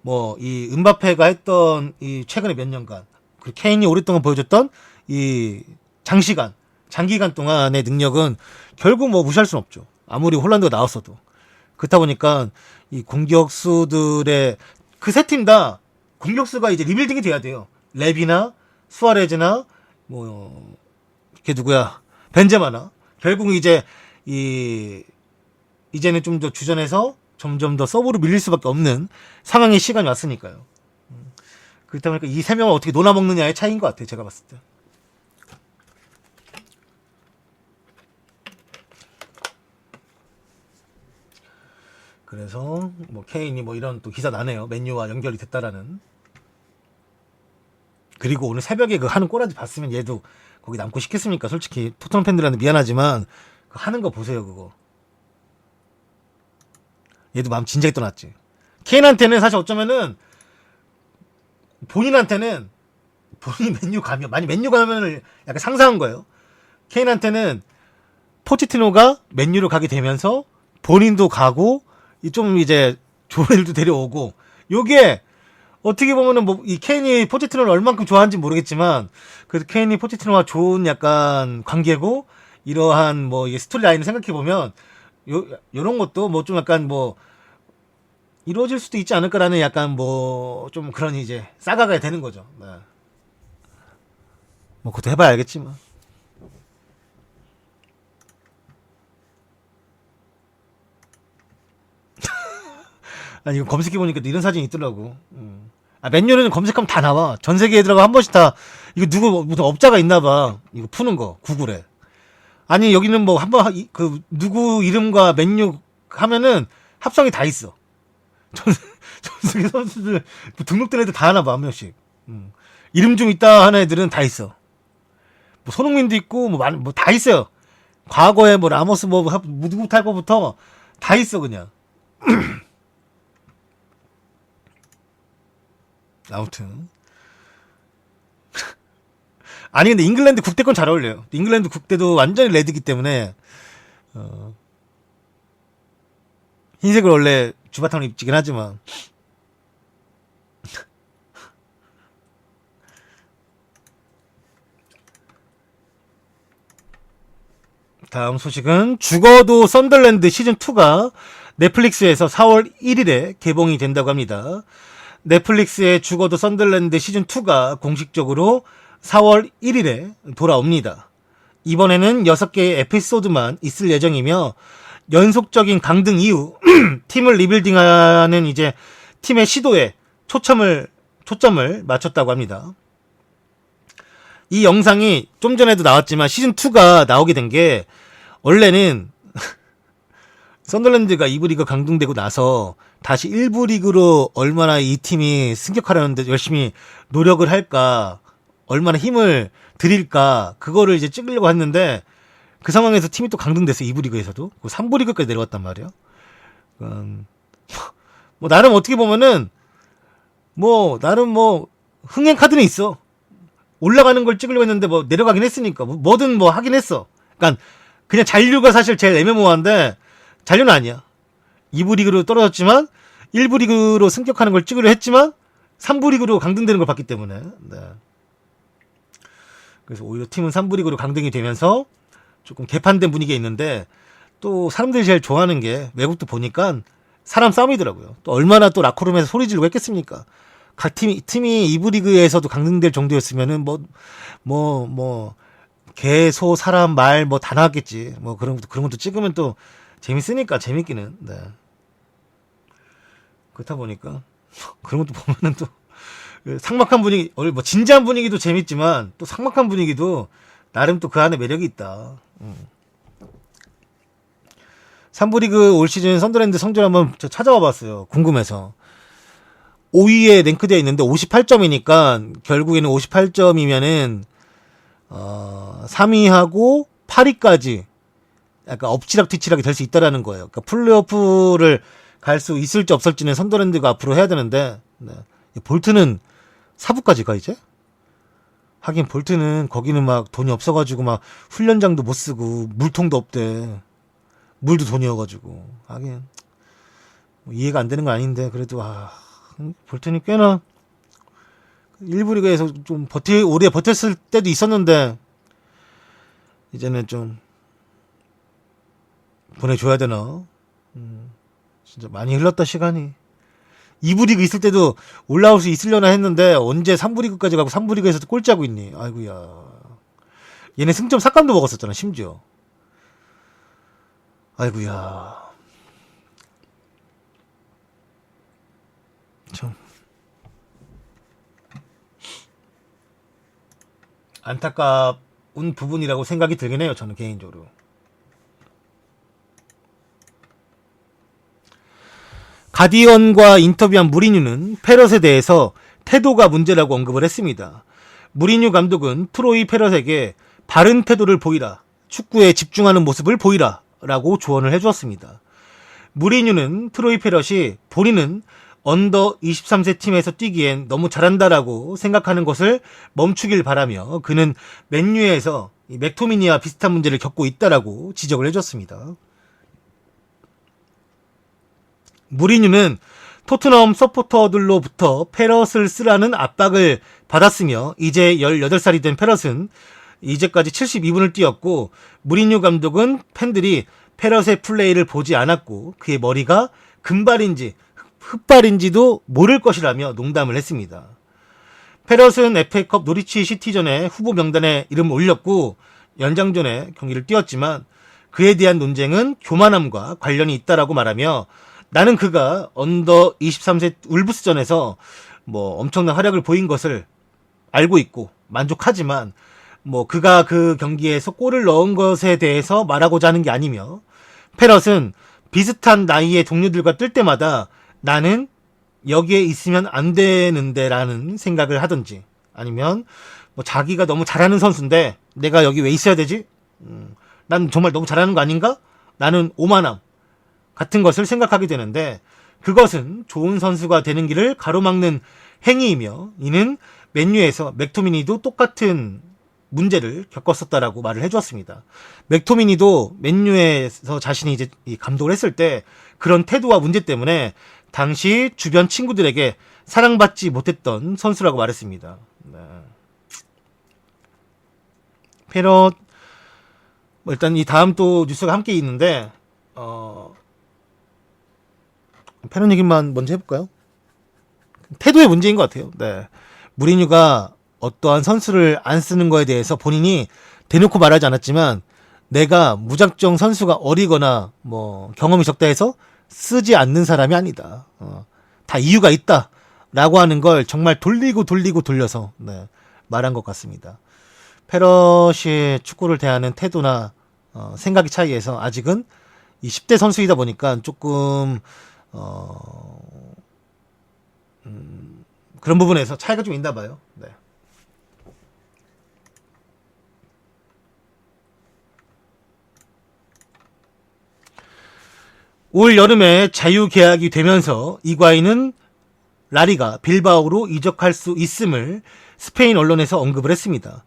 뭐 이 은바페가 했던 이 최근에 몇 년간, 그 케인이 오랫동안 보여줬던 이 장기간 동안의 능력은 결국 뭐 무시할 수는 없죠. 아무리 홀란드가 나왔어도. 그렇다 보니까 이 공격수들의 그 세 팀 다 공격수가 이제 리빌딩이 돼야 돼요. 레비나 수아레즈나 뭐 걔 누구야 벤제마나. 결국 이제 이제는 좀 더 주전에서 점점 더 서브로 밀릴 수밖에 없는 상황의 시간이 왔으니까요. 그렇다 보니까 이 세 명을 어떻게 놀아먹느냐의 차이인 것 같아요. 제가 봤을 때. 그래서 뭐 케인이 뭐 이런 또 기사 나네요. 맨유와 연결이 됐다라는. 그리고 오늘 새벽에 그 하는 꼬라지 봤으면 얘도 거기 남고 싶겠습니까? 솔직히 토트넘 팬들한테 미안하지만 그 하는 거 보세요. 그거 얘도 마음 진작에 떠났지. 케인한테는 사실 어쩌면은 본인한테는 본인이 맨유 가면, 많이 맨유 가면을 약간 상상한 거예요. 케인한테는 포체티노가 맨유로 가게 되면서 본인도 가고 좀 이제 좋은 애들도 데려오고, 요게 어떻게 보면은 뭐 이 케인이 포체티노를 얼만큼 좋아하는지 모르겠지만 그래도 케인이 포체티노와 좋은 약간 관계고, 이러한 뭐 이 스토리 라인을 생각해 보면 요런 것도 뭐 좀 약간 뭐 이루어질 수도 있지 않을까라는 약간 뭐 좀 그런 이제 싸가가 되는 거죠. 네. 뭐 그것도 해봐야 알겠지만. 아니 이거 검색해보니까 이런 사진이 있더라고. 맨유는 검색하면 다 나와. 전 세계 애들하고 한 번씩 다. 이거 누구 무슨 업자가 있나봐 이거 푸는 거 구글에. 아니 여기는 뭐 한번 그 누구 이름과 맨유 하면은 합성이 다 있어. 전 세계 선수들 등록된 애들 다 하나봐 한 명씩. 이름 좀 있다 하는 애들은 다 있어. 뭐 손흥민도 있고 뭐 다 있어요. 과거에 뭐 라모스 뭐 누구부터 할 거부터 다 있어 그냥. 아무튼 아니 근데 잉글랜드 국대권 잘 어울려요. 잉글랜드 국대도 완전히 레드기 때문에 흰색을 원래 주바탕으로 입지긴 하지만 다음 소식은 죽어도 썬더랜드 시즌2가 넷플릭스에서 4월 1일에 개봉이 된다고 합니다. 넷플릭스의 죽어도 썬더랜드 시즌2가 공식적으로 4월 1일에 돌아옵니다. 이번에는 6개의 에피소드만 있을 예정이며 연속적인 강등 이후 팀을 리빌딩하는 이제 팀의 시도에 초점을 맞췄다고 합니다. 이 영상이 좀 전에도 나왔지만 시즌2가 나오게 된 게 원래는 썬더랜드가 2부 리그 강등되고 나서 다시 1부 리그로 얼마나 이 팀이 승격하려는데 열심히 노력을 할까, 얼마나 힘을 들일까 그거를 이제 찍으려고 했는데 그 상황에서 팀이 또 강등됐어. 2부 리그에서도 3부 리그까지 내려갔단 말이야. 뭐 나름 어떻게 보면은 뭐 나름 뭐 흥행 카드는 있어. 올라가는 걸 찍으려고 했는데 뭐 내려가긴 했으니까 뭐든 뭐 하긴 했어. 그러니까 그냥 잔류가 사실 제일 애매모호한데 잔류는 아니야. 2부 리그로 떨어졌지만 1부 리그로 승격하는 걸 찍으려 했지만 3부 리그로 강등되는 걸 봤기 때문에. 네. 그래서 오히려 팀은 3부 리그로 강등이 되면서 조금 개판된 분위기가 있는데 또 사람들이 제일 좋아하는 게 외국도 보니까 사람 싸움이더라고요. 또 얼마나 또 라커룸에서 소리 지르고 했겠습니까? 각 팀이 2부 리그에서도 강등될 정도였으면은 개, 소, 사람, 말 뭐 다 나왔겠지. 뭐 그런 것도 찍으면 또 재밌으니까 재밌기는. 네. 그렇다 보니까 그런 것도 보면은 또 삭막한 분위기, 뭐 진지한 분위기도 재밌지만 또 삭막한 분위기도 나름 또 그 안에 매력이 있다. 3부 리그 올 시즌 선더랜드 성적 한번 찾아와 봤어요. 궁금해서. 5위에 랭크되어 있는데 58점이니까 결국에는 58점이면은 3위하고 8위까지 약간 엎치락뒤치락이 될 수 있다라는 거예요. 그러니까 플레이오프를 갈 수 있을지 없을지는 선더랜드가 앞으로 해야 되는데 네. 볼트는 4부까지 가 이제? 하긴 볼트는 거기는 막 돈이 없어가지고 막 훈련장도 못 쓰고 물통도 없대. 물도 돈이어가지고 하긴 뭐 이해가 안 되는 건 아닌데 그래도 볼트는 꽤나 1부 리그에서 좀 오래 버텼을 때도 있었는데 이제는 좀 보내줘야 되나? 진짜 많이 흘렀다 시간이. 2부 리그 있을 때도 올라올 수 있으려나 했는데 언제 3부 리그까지 가고 3부 리그에서도 꼴찌하고 있니? 아이고야. 얘네 승점 삭감도 먹었었잖아 심지어. 아이고야. 참 안타까운 부분이라고 생각이 들긴 해요. 저는 개인적으로. 가디언과 인터뷰한 무리뉴는 페럿에 대해서 태도가 문제라고 언급을 했습니다. 무리뉴 감독은 트로이 페럿에게 바른 태도를 보이라, 축구에 집중하는 모습을 보이라 라고 조언을 해주었습니다. 무리뉴는 트로이 페럿이 본인은 언더 23세 팀에서 뛰기엔 너무 잘한다라고 생각하는 것을 멈추길 바라며 그는 맨유에서 맥토미니와 비슷한 문제를 겪고 있다라고 지적을 해줬습니다. 무리뉴는 토트넘 서포터들로부터 페럿을 쓰라는 압박을 받았으며 이제 18살이 된 페럿은 이제까지 72분을 뛰었고 무리뉴 감독은 팬들이 페럿의 플레이를 보지 않았고 그의 머리가 금발인지 흑발인지도 모를 것이라며 농담을 했습니다. 페럿은 FA컵 노리치 시티전에 후보 명단에 이름을 올렸고 연장전에 경기를 뛰었지만 그에 대한 논쟁은 교만함과 관련이 있다라고 말하며 나는 그가 언더 23세 울브스전에서 뭐 엄청난 활약을 보인 것을 알고 있고 만족하지만 뭐 그가 그 경기에서 골을 넣은 것에 대해서 말하고자 하는 게 아니며 페럿은 비슷한 나이의 동료들과 뜰 때마다 나는 여기에 있으면 안 되는데 라는 생각을 하든지 아니면 뭐 자기가 너무 잘하는 선수인데 내가 여기 왜 있어야 되지? 난 정말 너무 잘하는 거 아닌가? 나는 오만함 같은 것을 생각하게 되는데 그것은 좋은 선수가 되는 길을 가로막는 행위이며 이는 맨유에서 맥토미니도 똑같은 문제를 겪었었다라고 말을 해주었습니다. 맥토미니도 맨유에서 자신이 이제 감독을 했을 때 그런 태도와 문제 때문에 당시 주변 친구들에게 사랑받지 못했던 선수라고 말했습니다. 네. 페럿 일단 이 다음 또 뉴스가 함께 있는데 페럿 얘기만 먼저 해볼까요? 태도의 문제인 것 같아요. 네. 무리뉴가 어떠한 선수를 안 쓰는 거에 대해서 본인이 대놓고 말하지 않았지만 내가 무작정 선수가 어리거나 뭐 경험이 적다 해서 쓰지 않는 사람이 아니다. 다 이유가 있다. 라고 하는 걸 정말 돌리고 돌려서 네, 말한 것 같습니다. 페럿이 축구를 대하는 태도나 생각의 차이에서 아직은 이 10대 선수이다 보니까 조금 그런 부분에서 차이가 좀 있나 봐요. 네. 올 여름에 자유계약이 되면서 이과인은 라리가 빌바오로 이적할 수 있음을 스페인 언론에서 언급을 했습니다.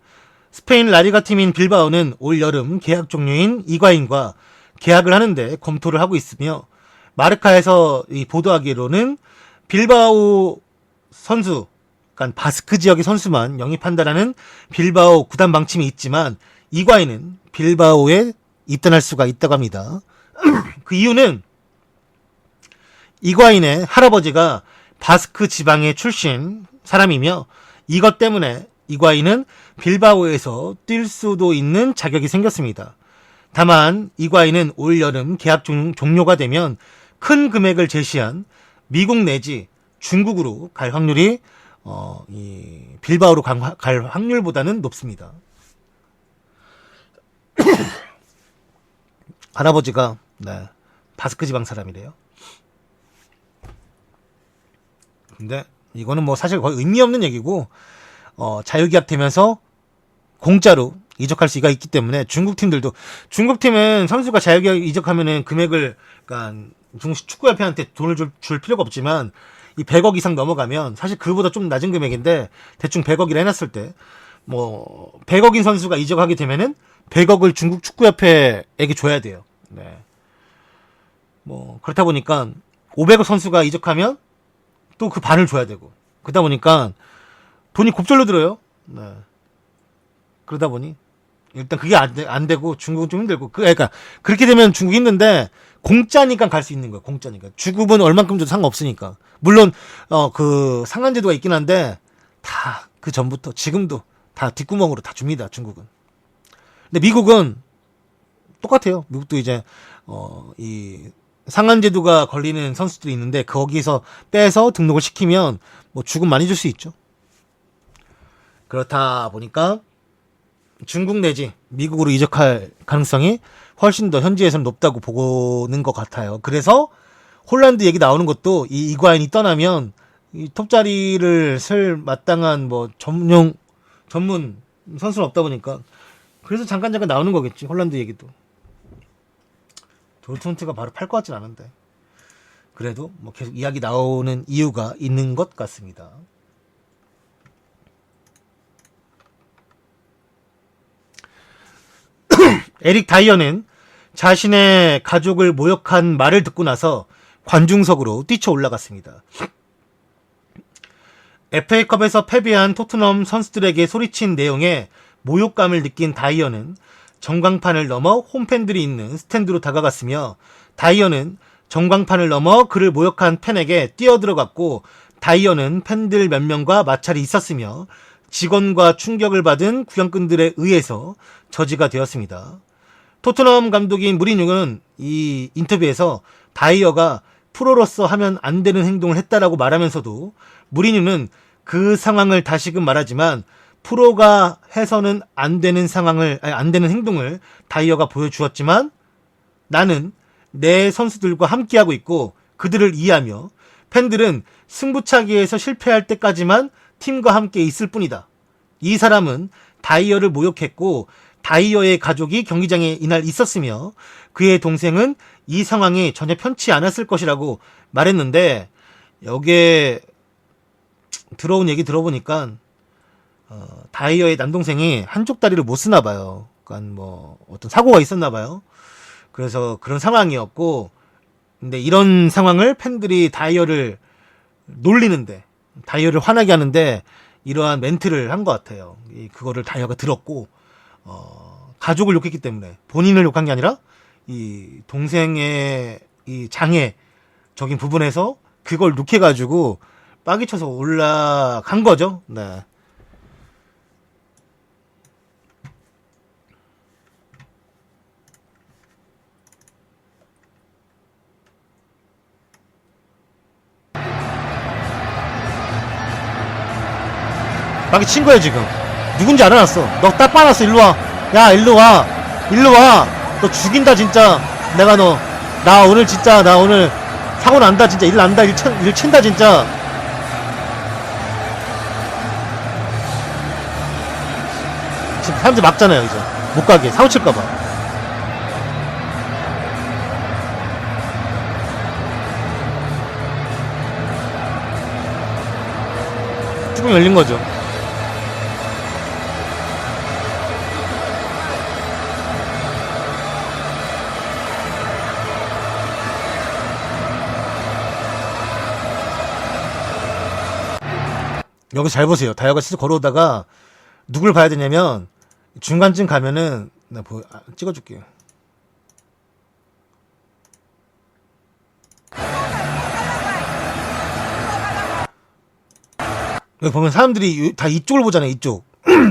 스페인 라리가 팀인 빌바오는 올 여름 계약 종료인 이과인과 계약을 하는데 검토를 하고 있으며 마르카에서 이 보도하기로는 빌바오 선수, 그러니까 바스크 지역의 선수만 영입한다라는 빌바오 구단 방침이 있지만 이과인은 빌바오에 입단할 수가 있다고 합니다. 그 이유는 이과인의 할아버지가 바스크 지방의 출신 사람이며 이것 때문에 이과인은 빌바오에서 뛸 수도 있는 자격이 생겼습니다. 다만 이과인은 올 여름 계약 종료가 되면 큰 금액을 제시한 미국 내지 중국으로 갈 확률이 이 빌바오로 갈 확률보다는 높습니다. 할아버지가 바스크 지방 사람이래요. 근데 이거는 뭐 사실 거의 의미 없는 얘기고 자유계약 되면서 공짜로 이적할 수가 있기 때문에 중국 팀은 선수가 자유계약 이적하면은 금액을 그러니까 중국 축구협회한테 돈을 줄 필요가 없지만 이 100억 이상 넘어가면 사실 그보다 좀 낮은 금액인데 대충 100억이라 해놨을 때 뭐 100억인 선수가 이적하게 되면은 100억을 중국 축구협회에게 줘야 돼요. 네. 뭐 그렇다 보니까 500억 선수가 이적하면 또 그 반을 줘야 되고 그러다 보니까 돈이 곱절로 들어요. 네. 그러다 보니 일단 그게 안 되고 중국은 좀 힘들고 그러니까 그렇게 되면 중국이 힘든데 공짜니까 갈 수 있는 거예요. 공짜니까 주급은 얼만큼 줘도 상관없으니까 물론 그 상한제도가 있긴 한데 다 그 전부터 지금도 다 뒷구멍으로 다 줍니다. 중국은. 근데 미국은 똑같아요. 미국도 이제 이 상한제도가 걸리는 선수들이 있는데 거기서 빼서 등록을 시키면 뭐 주급 많이 줄 수 있죠. 그렇다 보니까 중국 내지 미국으로 이적할 가능성이 훨씬 더 현지에서는 높다고 보는 것 같아요. 그래서 홀란드 얘기 나오는 것도 이 이과인이 떠나면 이 톱자리를 쓸 마땅한 뭐 전문 선수는 없다 보니까 그래서 잠깐 나오는 거겠지. 홀란드 얘기도. 도르트문트가 바로 팔 것 같진 않은데 그래도 뭐 계속 이야기 나오는 이유가 있는 것 같습니다. 에릭 다이어는 자신의 가족을 모욕한 말을 듣고 나서 관중석으로 뛰쳐 올라갔습니다. FA컵에서 패배한 토트넘 선수들에게 소리친 내용에 모욕감을 느낀 다이어는 전광판을 넘어 홈팬들이 있는 스탠드로 다가갔으며 다이어는 전광판을 넘어 그를 모욕한 팬에게 뛰어들어갔고 다이어는 팬들 몇 명과 마찰이 있었으며 직원과 충격을 받은 구경꾼들에 의해서 저지가 되었습니다. 토트넘 감독인 무리뉴는 이 인터뷰에서 다이어가 프로로서 하면 안 되는 행동을 했다라고 말하면서도 무리뉴는 그 상황을 다시금 말하지만 프로가 해서는 안 되는 안 되는 행동을 다이어가 보여주었지만 나는 내 선수들과 함께하고 있고 그들을 이해하며 팬들은 승부차기에서 실패할 때까지만 팀과 함께 있을 뿐이다. 이 사람은 다이어를 모욕했고 다이어의 가족이 경기장에 이날 있었으며 그의 동생은 이 상황이 전혀 편치 않았을 것이라고 말했는데 여기에 들어온 얘기 들어보니까 다이어의 남동생이 한쪽 다리를 못 쓰나 봐요. 그러니까 뭐 어떤 사고가 있었나 봐요. 그래서 그런 상황이었고 근데 이런 상황을 팬들이 다이어를 놀리는데 다이어를 화나게 하는데 이러한 멘트를 한 것 같아요. 그거를 다이어가 들었고 가족을 욕했기 때문에 본인을 욕한 게 아니라 이 동생의 이 장애적인 부분에서 그걸 욕해가지고 빠기 쳐서 올라간 거죠. 네. 빠기 친 거야 지금. 누군지 알아놨어. 너 딱 빠놨어. 일로 와. 야 일로 와. 일로 와. 너 죽인다 진짜. 내가 나 오늘 진짜 나 오늘 사고 난다 진짜. 일 난다. 일 친다 진짜. 지금 사람들 막잖아요 이제. 못 가게 사고 칠까봐. 뚜껑 열린 거죠. 여기 잘 보세요. 다이어가 스스 걸어오다가 누굴 봐야 되냐면 중간쯤 가면은 나 찍어줄게요. 여기 보면 사람들이 다 이쪽을 보잖아요. 이쪽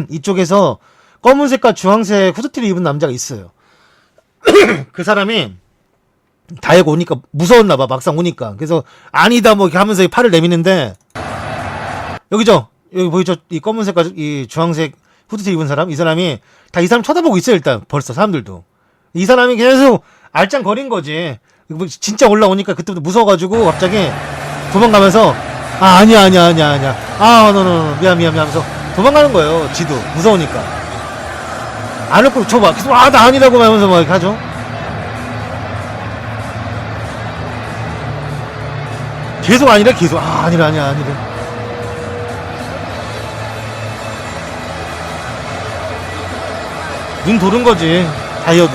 이쪽에서 검은색과 주황색 후드티를 입은 남자가 있어요. 그 사람이 다이어가 오니까 무서웠나봐. 막상 오니까. 그래서 아니다 뭐 이렇게 하면서 팔을 내미는데 여기죠. 여기 보이죠? 이 검은색과 이 주황색 후드티 입은 사람, 이 사람이 다 이 사람 쳐다보고 있어요. 일단 벌써 사람들도 이 사람이 계속 알짱거린 거지. 진짜 올라오니까 그때부터 무서워가지고 갑자기 도망가면서 아니야 너너 미안 하면서 도망가는 거예요. 지도 무서우니까 안 올 거 줘봐. 계속 나 아니라고 하면서 막 이렇게 하죠. 계속 아니래. 계속 아니래. 눈 도는 거지, 다이어도.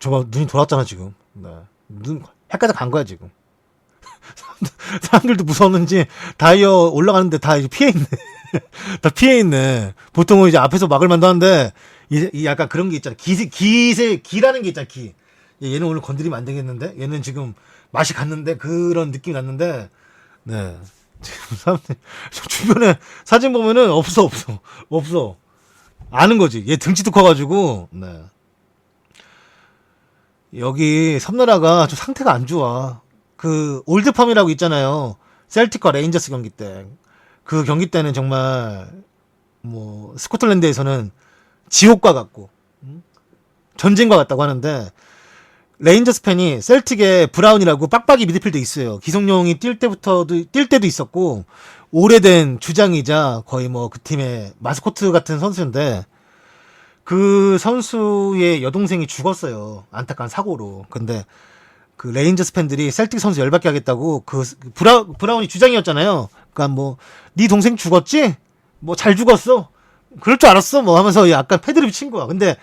저봐, 눈이 돌았잖아, 지금. 네. 눈, 헷갈려 간 거야, 지금. 사람들도 무서웠는지, 다이어 올라가는데 다 이제 피해 있네. 다 피해 있네. 보통은 이제 앞에서 막을 만도 하는데, 이 약간 그런 게 있잖아. 기라는 게 있잖아, 기. 얘는 오늘 건드리면 안 되겠는데? 얘는 지금 맛이 갔는데? 그런 느낌이 났는데, 네. 지금 사람들, 주변에 사진 보면은 없어. 아는 거지. 얘 등치도 커가지고, 네. 여기 섬나라가 좀 상태가 안 좋아. 그 올드팜이라고 있잖아요. 셀틱과 레인저스 경기 때. 그 경기 때는 정말 뭐 스코틀랜드에서는 지옥과 같고 전쟁과 같다고 하는데 레인저스 팬이 셀틱의 브라운이라고 빡빡이 미드필더 있어요. 기성용이 뛸 때도 있었고 오래된 주장이자 거의 뭐 그 팀의 마스코트 같은 선수인데 그 선수의 여동생이 죽었어요. 안타까운 사고로. 근데 그 레인저스 팬들이 셀틱 선수 열받게 하겠다고 그 브라운이 주장이었잖아요. 그러니까 뭐 네 동생 죽었지? 뭐 잘 죽었어. 그럴 줄 알았어. 뭐 하면서 약간 패드립 친 거야. 근데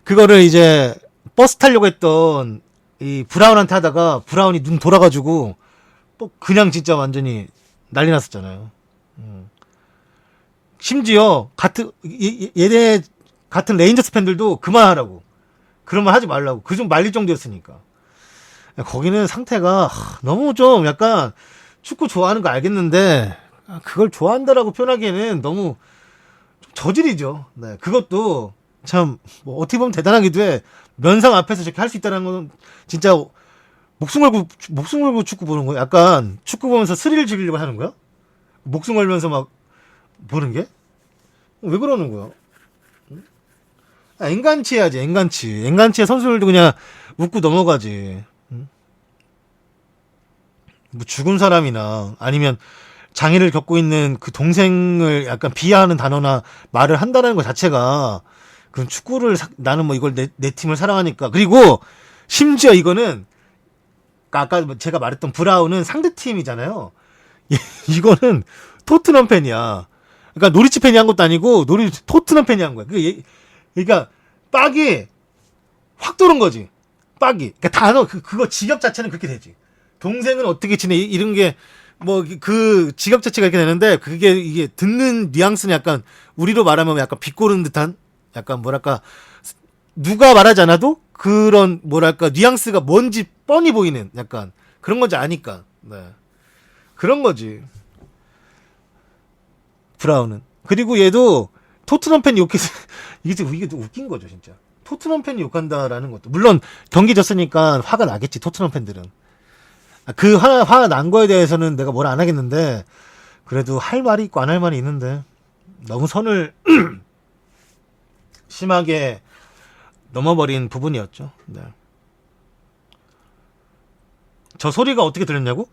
그거를 이제 버스 타려고 했던 이 브라운한테 하다가 브라운이 눈 돌아가지고 뭐 그냥 진짜 완전히 난리 났었잖아요. 심지어 얘네 같은 레인저스 팬들도 그만하라고. 그런 말 하지 말라고. 그 좀 말릴 정도였으니까. 거기는 상태가 너무 좀 약간 축구 좋아하는 거 알겠는데 그걸 좋아한다라고 표현하기에는 너무 저질이죠. 네, 그것도 참 뭐 어떻게 보면 대단하기도 해. 면상 앞에서 저렇게 할 수 있다는 건 진짜 목숨 걸고 축구 보는 거야. 약간 축구 보면서 스릴 즐기려고 하는 거야? 목숨 걸면서 막 보는 게? 왜 그러는 거야? 앵간치 해야지. 앵간치에 선수들도 그냥 웃고 넘어가지. 뭐 죽은 사람이나 아니면 장애를 겪고 있는 그 동생을 약간 비하하는 단어나 말을 한다는 것 자체가 그 축구를 나는 뭐 이걸 내 팀을 사랑하니까. 그리고 심지어 이거는 아까 제가 말했던 브라운은 상대 팀이잖아요. 이거는 토트넘 팬이야. 그러니까 노리치 팬이 한 것도 아니고 토트넘 팬이 한 거야. 그러니까 빡이 확 도는 거지. 빡이. 그러니까 단어 그거 직업 자체는 그렇게 되지. 동생은 어떻게 지내 이런 게 뭐 그 직업 자체가 이렇게 되는데 그게 이게 듣는 뉘앙스는 약간 우리로 말하면 약간 비꼬는 듯한 약간 뭐랄까 누가 말하지 않아도 그런 뭐랄까 뉘앙스가 뭔지 뻔히 보이는 약간 그런 건지 아니까. 네. 그런 거지. 브라운은. 그리고 얘도 토트넘 팬이 욕해서 이게 웃긴 거죠, 진짜. 토트넘 팬이 욕한다라는 것도. 물론 경기 졌으니까 화가 나겠지, 토트넘 팬들은. 그 화 난 거에 대해서는 내가 뭐라 안 하겠는데 그래도 할 말이 있고 안 할 말이 있는데 너무 선을 심하게 넘어버린 부분이었죠. 네. 저 소리가 어떻게 들렸냐고?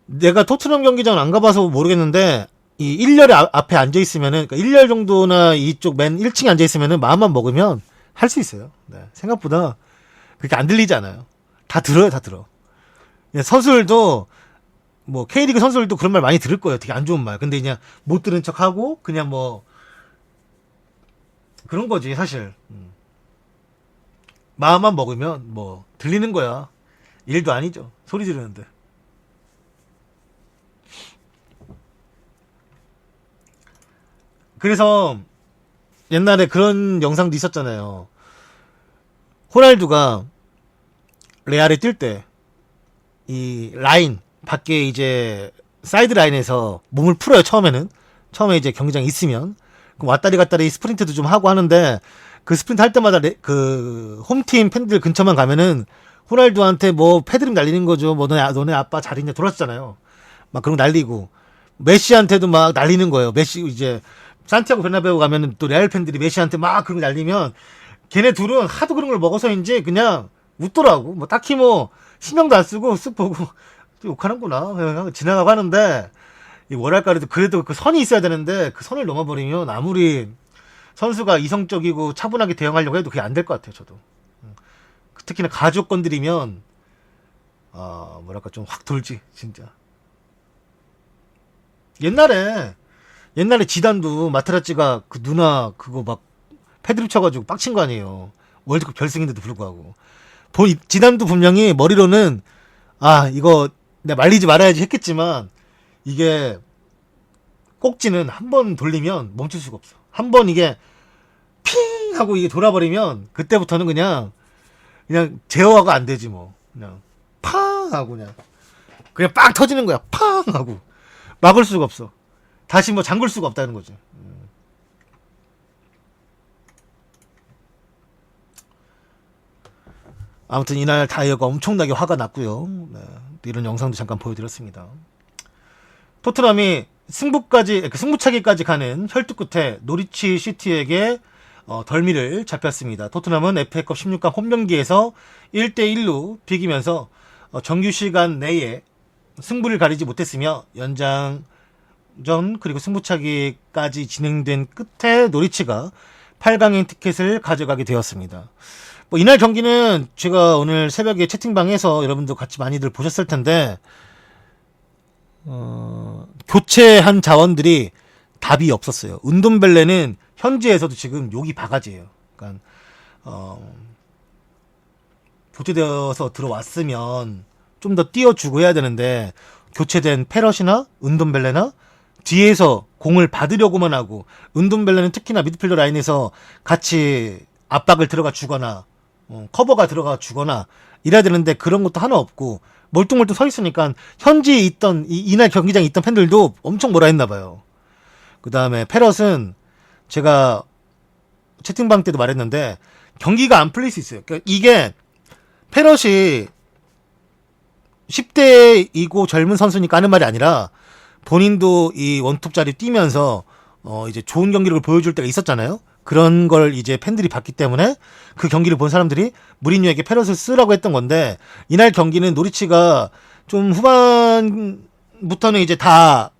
내가 토트넘 경기장을 안 가봐서 모르겠는데 이 1열에 앞에 앉아있으면은, 그러니까 1열 정도나 이쪽 맨 1층에 앉아있으면은 마음만 먹으면 할 수 있어요. 네. 생각보다 그렇게 안 들리지 않아요. 다 들어요, 다 들어. 선수들도, 뭐, K리그 선수들도 그런 말 많이 들을 거예요. 되게 안 좋은 말. 근데 그냥 못 들은 척 하고, 그냥 뭐, 그런 거지, 사실. 마음만 먹으면, 뭐, 들리는 거야. 일도 아니죠. 소리 지르는데. 그래서, 옛날에 그런 영상도 있었잖아요. 호날두가, 레알에 뛸 때, 이 라인, 밖에 이제, 사이드 라인에서 몸을 풀어요, 처음에는. 처음에 이제 경기장에 있으면. 그럼 왔다리 갔다리 스프린트도 좀 하고 하는데, 그 스프린트 할 때마다 그 홈팀 팬들 근처만 가면은 호날두한테 뭐 패드립 날리는 거죠. 뭐 너네 아빠 잘 있냐 돌았잖아요. 막 그런 거 날리고 메시한테도 막 날리는 거예요. 메시 이제 산티아고 베르나베우 가면은 또 레알 팬들이 메시한테 막 그런 거 날리면 걔네 둘은 하도 그런 걸 먹어서인지 그냥 웃더라고. 뭐 딱히 뭐 신경도 안 쓰고 쓱 보고 욕하는구나 그냥 지나가고 하는데 이 뭐랄까 그래도 그 선이 있어야 되는데 그 선을 넘어버리면 아무리 선수가 이성적이고 차분하게 대응하려고 해도 그게 안 될 것 같아요, 저도. 특히나 가족 건드리면, 뭐랄까, 좀 확 돌지, 진짜. 옛날에 지단도 마테라찌가 그 누나 그거 막 패드립 쳐가지고 빡친 거 아니에요. 월드컵 결승인데도 불구하고. 지단도 분명히 머리로는, 이거 내가 말리지 말아야지 했겠지만, 이게 꼭지는 한 번 돌리면 멈출 수가 없어. 한 번 이게 핑 하고 이게 돌아버리면 그때부터는 그냥 제어가 안 되지 뭐. 그냥 팡 하고 그냥 빵 터지는 거야. 팡 하고 막을 수가 없어. 다시 뭐 잠글 수가 없다는 거지. 아무튼 이날 다이어가 엄청나게 화가 났고요. 네, 이런 영상도 잠깐 보여드렸습니다. 토트넘이 승부차기까지 가는 혈투 끝에 노리치 시티에게 덜미를 잡혔습니다. 토트넘은 FA컵 16강 홈경기에서 1대1로 비기면서 정규 시간 내에 승부를 가리지 못했으며 연장전 그리고 승부차기까지 진행된 끝에 노리치가 8강행 티켓을 가져가게 되었습니다. 뭐 이날 경기는 제가 오늘 새벽에 채팅방에서 여러분도 같이 많이들 보셨을 텐데 교체한 자원들이 답이 없었어요. 운돈벨레는 현지에서도 지금 욕이 바가지예요. 그러니까 교체되어서 들어왔으면 좀 더 띄워주고 해야 되는데 교체된 페럿이나 운돈벨레나 뒤에서 공을 받으려고만 하고 운돈벨레는 특히나 미드필더 라인에서 같이 압박을 들어가 주거나 커버가 들어가 주거나 이래야 되는데 그런 것도 하나 없고 멀뚱멀뚱 서 있으니까 현지에 있던 이날 경기장에 있던 팬들도 엄청 뭐라 했나 봐요. 그 다음에 페럿은 제가 채팅방 때도 말했는데 경기가 안 풀릴 수 있어요. 그러니까 이게 페럿이 10대이고 젊은 선수니까 하는 말이 아니라 본인도 이 원톱 자리 뛰면서 이제 좋은 경기력을 보여줄 때가 있었잖아요. 그런 걸 이제 팬들이 봤기 때문에 그 경기를 본 사람들이 무리뉴에게 페럿을 쓰라고 했던 건데 이날 경기는 노리치가 좀 후반부터는 이제 다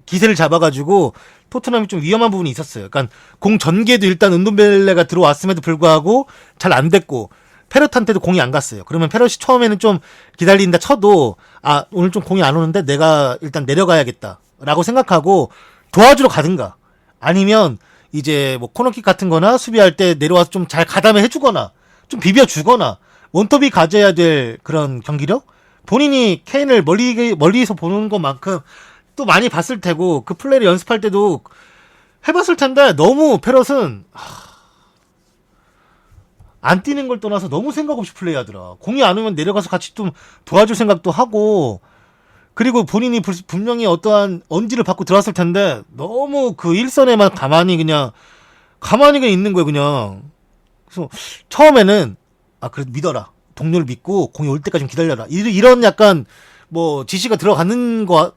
기세를 잡아가지고 토트넘이 좀 위험한 부분이 있었어요. 그러니까 공 전개도 일단 은돈벨레가 들어왔음에도 불구하고 잘 안 됐고 페럿한테도 공이 안 갔어요. 그러면 페럿이 처음에는 좀 기다린다 쳐도 오늘 좀 공이 안 오는데 내가 일단 내려가야겠다 라고 생각하고 도와주러 가든가 아니면 이제 뭐 코너킥 같은 거나 수비할 때 내려와서 좀 잘 가담해 주거나 좀 비벼주거나 원톱이 가져야 될 그런 경기력? 본인이 케인을 멀리서 보는 것만큼 또 많이 봤을 테고 그 플레이를 연습할 때도 해봤을 텐데 너무 페럿은 안 뛰는 걸 떠나서 너무 생각 없이 플레이하더라. 공이 안 오면 내려가서 같이 좀 도와줄 생각도 하고 그리고 본인이 분명히 어떠한 언지를 받고 들어왔을 텐데 너무 그 일선에만 가만히 그냥 있는 거예요 그냥. 그래서 처음에는 그래도 믿어라. 동료를 믿고 공이 올 때까지 좀 기다려라. 이런 약간 뭐 지시가 들어가는 거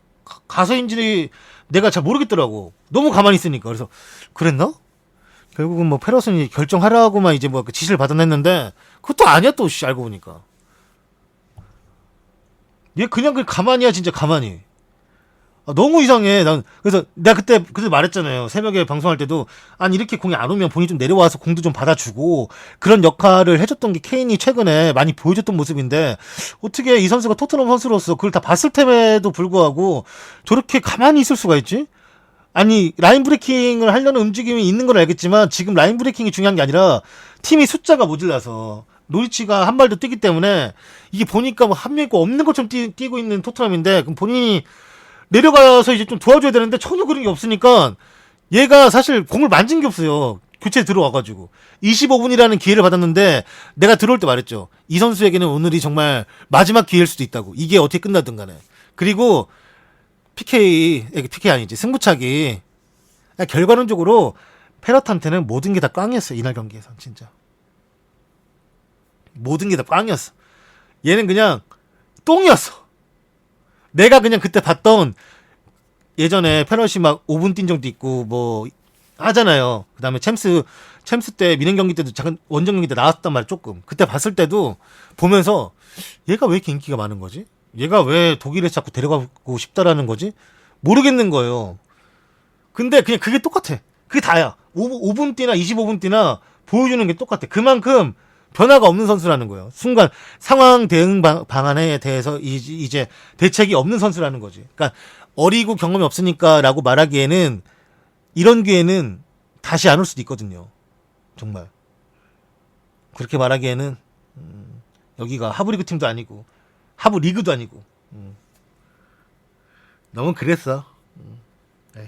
가서인지 내가 잘 모르겠더라고. 너무 가만히 있으니까. 그래서 그랬나? 결국은 뭐 페럿은 결정하라고만 이제 뭐 지시를 받아냈는데 그것도 아니야 또 알고 보니까. 얘 그냥 가만히야 진짜 가만히. 너무 이상해. 난 그래서 내가 그때 말했잖아요. 새벽에 방송할 때도 아니 이렇게 공이 안 오면 본인이 좀 내려와서 공도 좀 받아주고 그런 역할을 해줬던 게 케인이 최근에 많이 보여줬던 모습인데 어떻게 이 선수가 토트넘 선수로서 그걸 다 봤을 템에도 불구하고 저렇게 가만히 있을 수가 있지? 아니 라인 브레이킹을 하려는 움직임이 있는 건 알겠지만 지금 라인 브레이킹이 중요한 게 아니라 팀이 숫자가 모질라서 노리치가 한 발도 뛰기 때문에 이게 보니까 뭐 한 명 있고 없는 것처럼 뛰고 있는 토트넘인데 그럼 본인이 내려가서 이제 좀 도와줘야 되는데 전혀 그런 게 없으니까 얘가 사실 공을 만진 게 없어요. 교체 들어와가지고 25분이라는 기회를 받았는데 내가 들어올 때 말했죠. 이 선수에게는 오늘이 정말 마지막 기회일 수도 있다고. 이게 어떻게 끝나든 간에. 그리고 PK 아니지 승부차기 결과론적으로 페럿한테는 모든 게 다 꽝이었어요. 이날 경기에서 진짜 모든 게 다 꽝이었어. 얘는 그냥 똥이었어. 내가 그냥 그때 봤던 예전에 페럿이 막 5분 뛴 적도 있고 뭐 하잖아요. 그 다음에 챔스 때 미넨 경기 때도 잠깐 원정 경기 때 나왔단 말이야. 조금 그때 봤을 때도 보면서 얘가 왜 이렇게 인기가 많은 거지? 얘가 왜 독일에 자꾸 데려가고 싶다라는 거지? 모르겠는 거예요. 근데 그냥 그게 똑같아. 그게 다야. 5분 뛰나 25분 뛰나 보여주는 게 똑같아. 그만큼 변화가 없는 선수라는 거예요. 순간 상황 대응 방안에 대해서 이제 대책이 없는 선수라는 거지. 그러니까 어리고 경험이 없으니까라고 말하기에는 이런 기회는 다시 안 올 수도 있거든요. 정말 그렇게 말하기에는 여기가 하브리그 팀도 아니고 하부 리그도 아니고 너무 그랬어. 에이.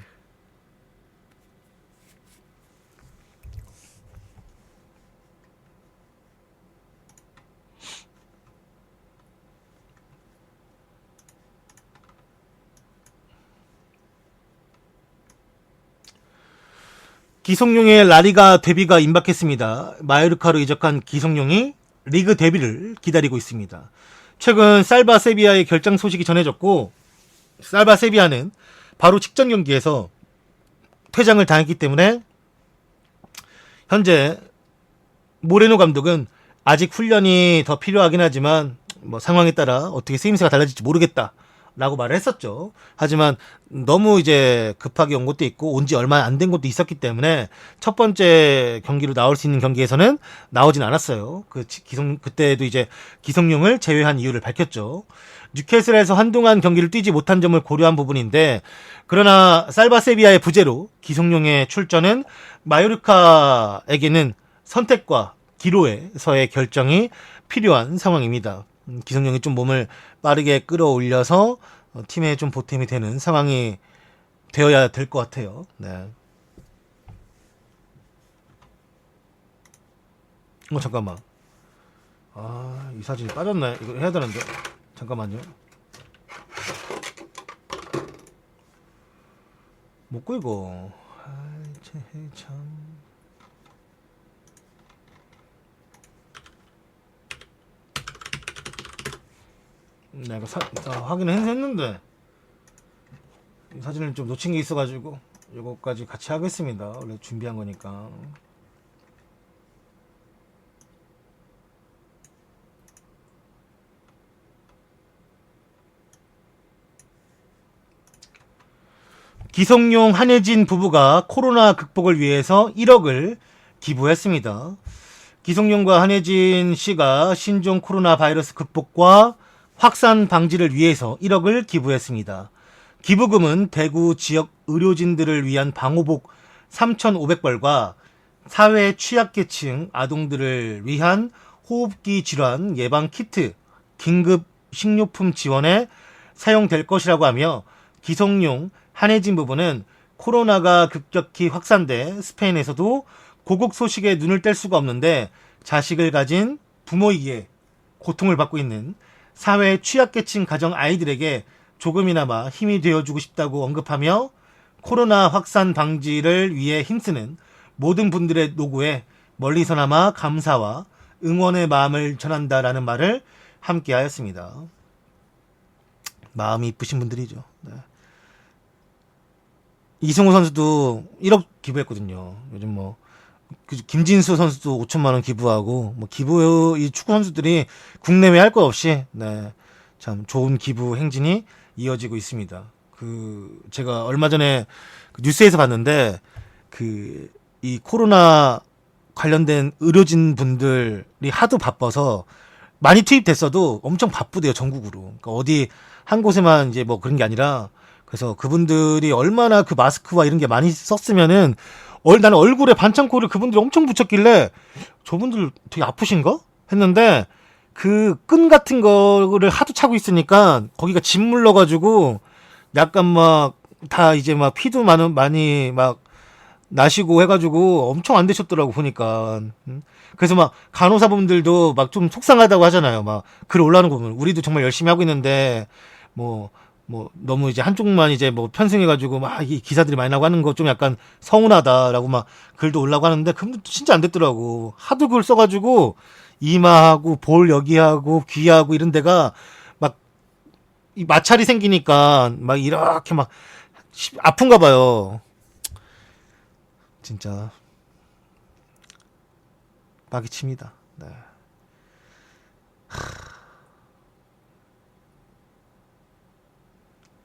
기성용의 라리가 데뷔가 임박했습니다. 마요르카로 이적한 기성용이 리그 데뷔를 기다리고 있습니다. 최근 살바 세비야의 결장 소식이 전해졌고 살바 세비야는 바로 직전 경기에서 퇴장을 당했기 때문에 현재 모레노 감독은 아직 훈련이 더 필요하긴 하지만 뭐 상황에 따라 어떻게 쓰임새가 달라질지 모르겠다 라고 말을 했었죠. 하지만 너무 이제 급하게 온 것도 있고 온 지 얼마 안 된 것도 있었기 때문에 첫 번째 경기로 나올 수 있는 경기에서는 나오진 않았어요. 그때도 이제 기성용을 제외한 이유를 밝혔죠. 뉴캐슬에서 한동안 경기를 뛰지 못한 점을 고려한 부분인데 그러나 살바 세비야의 부재로 기성용의 출전은 마요르카에게는 선택과 기로에서의 결정이 필요한 상황입니다. 기성용이 좀 몸을 빠르게 끌어올려서 팀에 좀 보탬이 되는 상황이 되어야 될 것 같아요. 네. 잠깐만. 이 사진이 빠졌네. 이거 해야 되는데. 잠깐만요. 먹고 이거. 참. 내가 확인을 했는데 이 사진을 좀 놓친 게 있어가지고 이거까지 같이 하겠습니다. 원래 준비한 거니까. 기성용 한혜진 부부가 코로나 극복을 위해서 1억을 기부했습니다. 기성용과 한혜진 씨가 신종 코로나 바이러스 극복과 확산 방지를 위해서 1억을 기부했습니다. 기부금은 대구 지역 의료진들을 위한 방호복 3,500벌과 사회 취약계층 아동들을 위한 호흡기 질환 예방 키트, 긴급 식료품 지원에 사용될 것이라고 하며 기성용, 한혜진 부부는 코로나가 급격히 확산돼 스페인에서도 고국 소식에 눈을 뗄 수가 없는데 자식을 가진 부모이기에 고통을 받고 있는 사회 취약계층 가정 아이들에게 조금이나마 힘이 되어주고 싶다고 언급하며 코로나 확산 방지를 위해 힘쓰는 모든 분들의 노고에 멀리서나마 감사와 응원의 마음을 전한다라는 말을 함께 하였습니다. 마음이 이쁘신 분들이죠. 네. 이승우 선수도 1억 기부했거든요. 요즘 뭐 김진수 선수도 5천만 원 기부하고 이 축구 선수들이 국내외 할 것 없이 네, 참 좋은 기부 행진이 이어지고 있습니다. 제가 얼마 전에 그 뉴스에서 봤는데, 이 코로나 관련된 의료진 분들이 하도 바빠서 많이 투입됐어도 엄청 바쁘대요, 전국으로. 그러니까 어디 한 곳에만 이제 뭐 그런 게 아니라, 그래서 그분들이 얼마나 그 마스크와 이런 게 많이 썼으면은, 나는 얼굴에 반창고를 그분들이 엄청 붙였길래, 저분들 되게 아프신가? 했는데, 그 끈 같은 거를 하도 차고 있으니까, 거기가 짓물러가지고, 약간 막, 다 이제 막 피도 많이 막 나시고 해가지고 엄청 안 되셨더라고, 보니까. 그래서 막 간호사분들도 막 좀 속상하다고 하잖아요. 막 글 올라오는 거 보면 우리도 정말 열심히 하고 있는데 뭐 너무 이제 한쪽만 이제 뭐 편승해가지고 막 이 기사들이 많이 나고 하는 거 좀 약간 서운하다라고 막 글도 올라오고 하는데 그분도 진짜 안 됐더라고. 하도 글 써가지고 이마하고 볼 여기하고 귀하고 이런 데가 막 이 마찰이 생기니까 막 이렇게 막 아픈가 봐요. 진짜 빡이 칩니다. 네.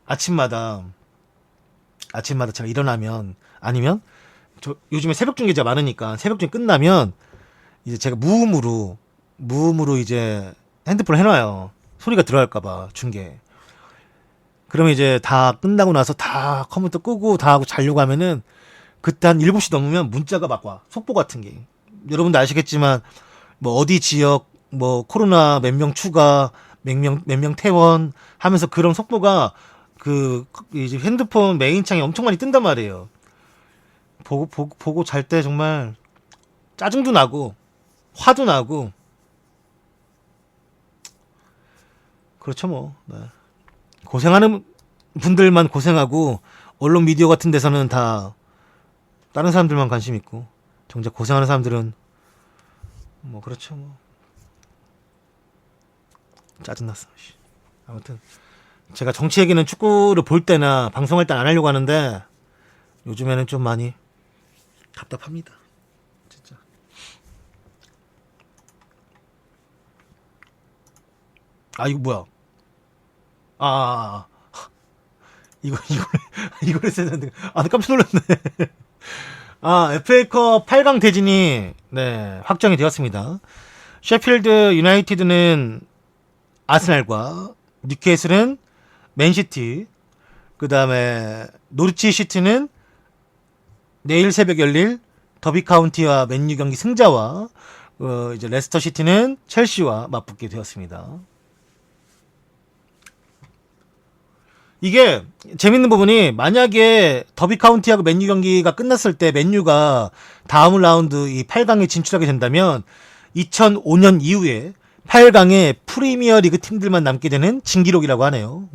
아침마다 제가 일어나면 아니면 저 요즘에 새벽 중계자 많으니까 새벽 중계 끝나면 이제 제가 무음으로 이제 핸드폰을 해놔요. 소리가 들어갈까봐 중계. 그러면 이제 다 끝나고 나서 다 컴퓨터 끄고 다 하고 자려고 하면은 그때 한 7시 넘으면 문자가 막 와. 속보 같은 게. 여러분도 아시겠지만 뭐 어디 지역 뭐 코로나 몇 명 추가 몇 명 퇴원 하면서 그런 속보가 이제 핸드폰 메인 창에 엄청 많이 뜬단 말이에요. 보고 잘 때 정말 짜증도 나고 화도 나고 그렇죠 뭐. 네. 고생하는 분들만 고생하고 언론 미디어 같은 데서는 다 다른 사람들만 관심 있고 정작 고생하는 사람들은 뭐 그렇죠 뭐. 짜증났어. 아무튼 제가 정치 얘기는 축구를 볼 때나 방송할 때 안 하려고 하는데 요즘에는 좀 많이 답답합니다. 진짜. 아 이거 뭐야? 아 이걸 했어야 되는데 아 깜짝 놀랐네. 아 FA컵 8강 대진이 네 확정이 되었습니다. 셰필드 유나이티드는 아스날과 뉴캐슬은 맨시티, 그 다음에 노리치 시티는 내일 새벽 열릴 더비 카운티와 맨유 경기 승자와 이제 레스터 시티는 첼시와 맞붙게 되었습니다. 이게 재밌는 부분이 만약에 더비 카운티하고 맨유 경기가 끝났을 때 맨유가 다음 라운드 이 8강에 진출하게 된다면 2005년 이후에 8강에 프리미어 리그 팀들만 남게 되는 진기록이라고 하네요.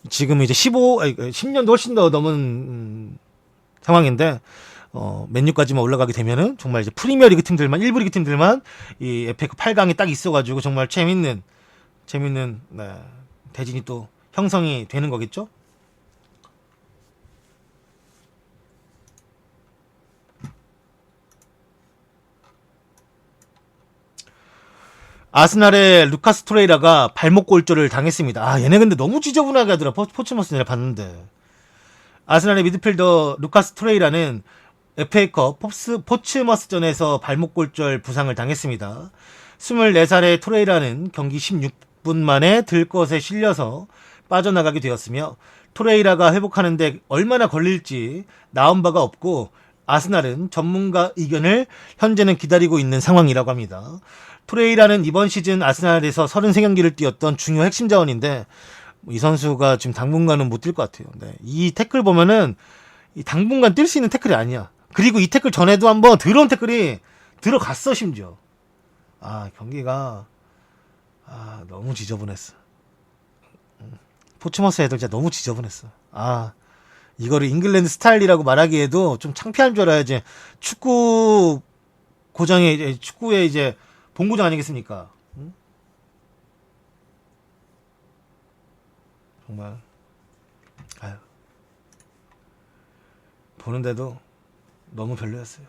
지금 이제 10년도 훨씬 더 넘은 상황인데 맨유까지만 올라가게 되면은 정말 이제 프리미어 리그 팀들만 일부 리그 팀들만 이 FA컵 8강에 딱 있어가지고 정말 재밌는 네, 대진이 또 형성이 되는 거겠죠? 아스날의 루카스 토레이라가 발목 골절을 당했습니다. 아 얘네 근데 너무 지저분하게 하더라. 포츠머스 내가 봤는데 아스날의 미드필더 루카스 토레이라는 FA컵 포츠머스전에서 발목 골절 부상을 당했습니다. 24살의 토레이라는 경기 16분 만에 들것에 실려서 빠져나가게 되었으며 토레이라가 회복하는데 얼마나 걸릴지 나온 바가 없고 아스날은 전문가 의견을 현재는 기다리고 있는 상황이라고 합니다. 토레이라는 이번 시즌 아스날에서 33경기를 뛰었던 중요 핵심 자원인데 이 선수가 지금 당분간은 못 뛸 것 같아요. 네. 이 태클 보면은 이 당분간 뛸 수 있는 태클이 아니야. 그리고 이 태클 전에도 한번 들어온 태클이 들어갔어 심지어. 아 경기가 너무 지저분했어. 포츠머스 애들 진짜 너무 지저분했어. 아 이거를 잉글랜드 스타일이라고 말하기에도 좀 창피한 줄 알아야지. 축구의 이제 본고장 아니겠습니까? 응? 정말 아유 보는데도 너무 별로였어요.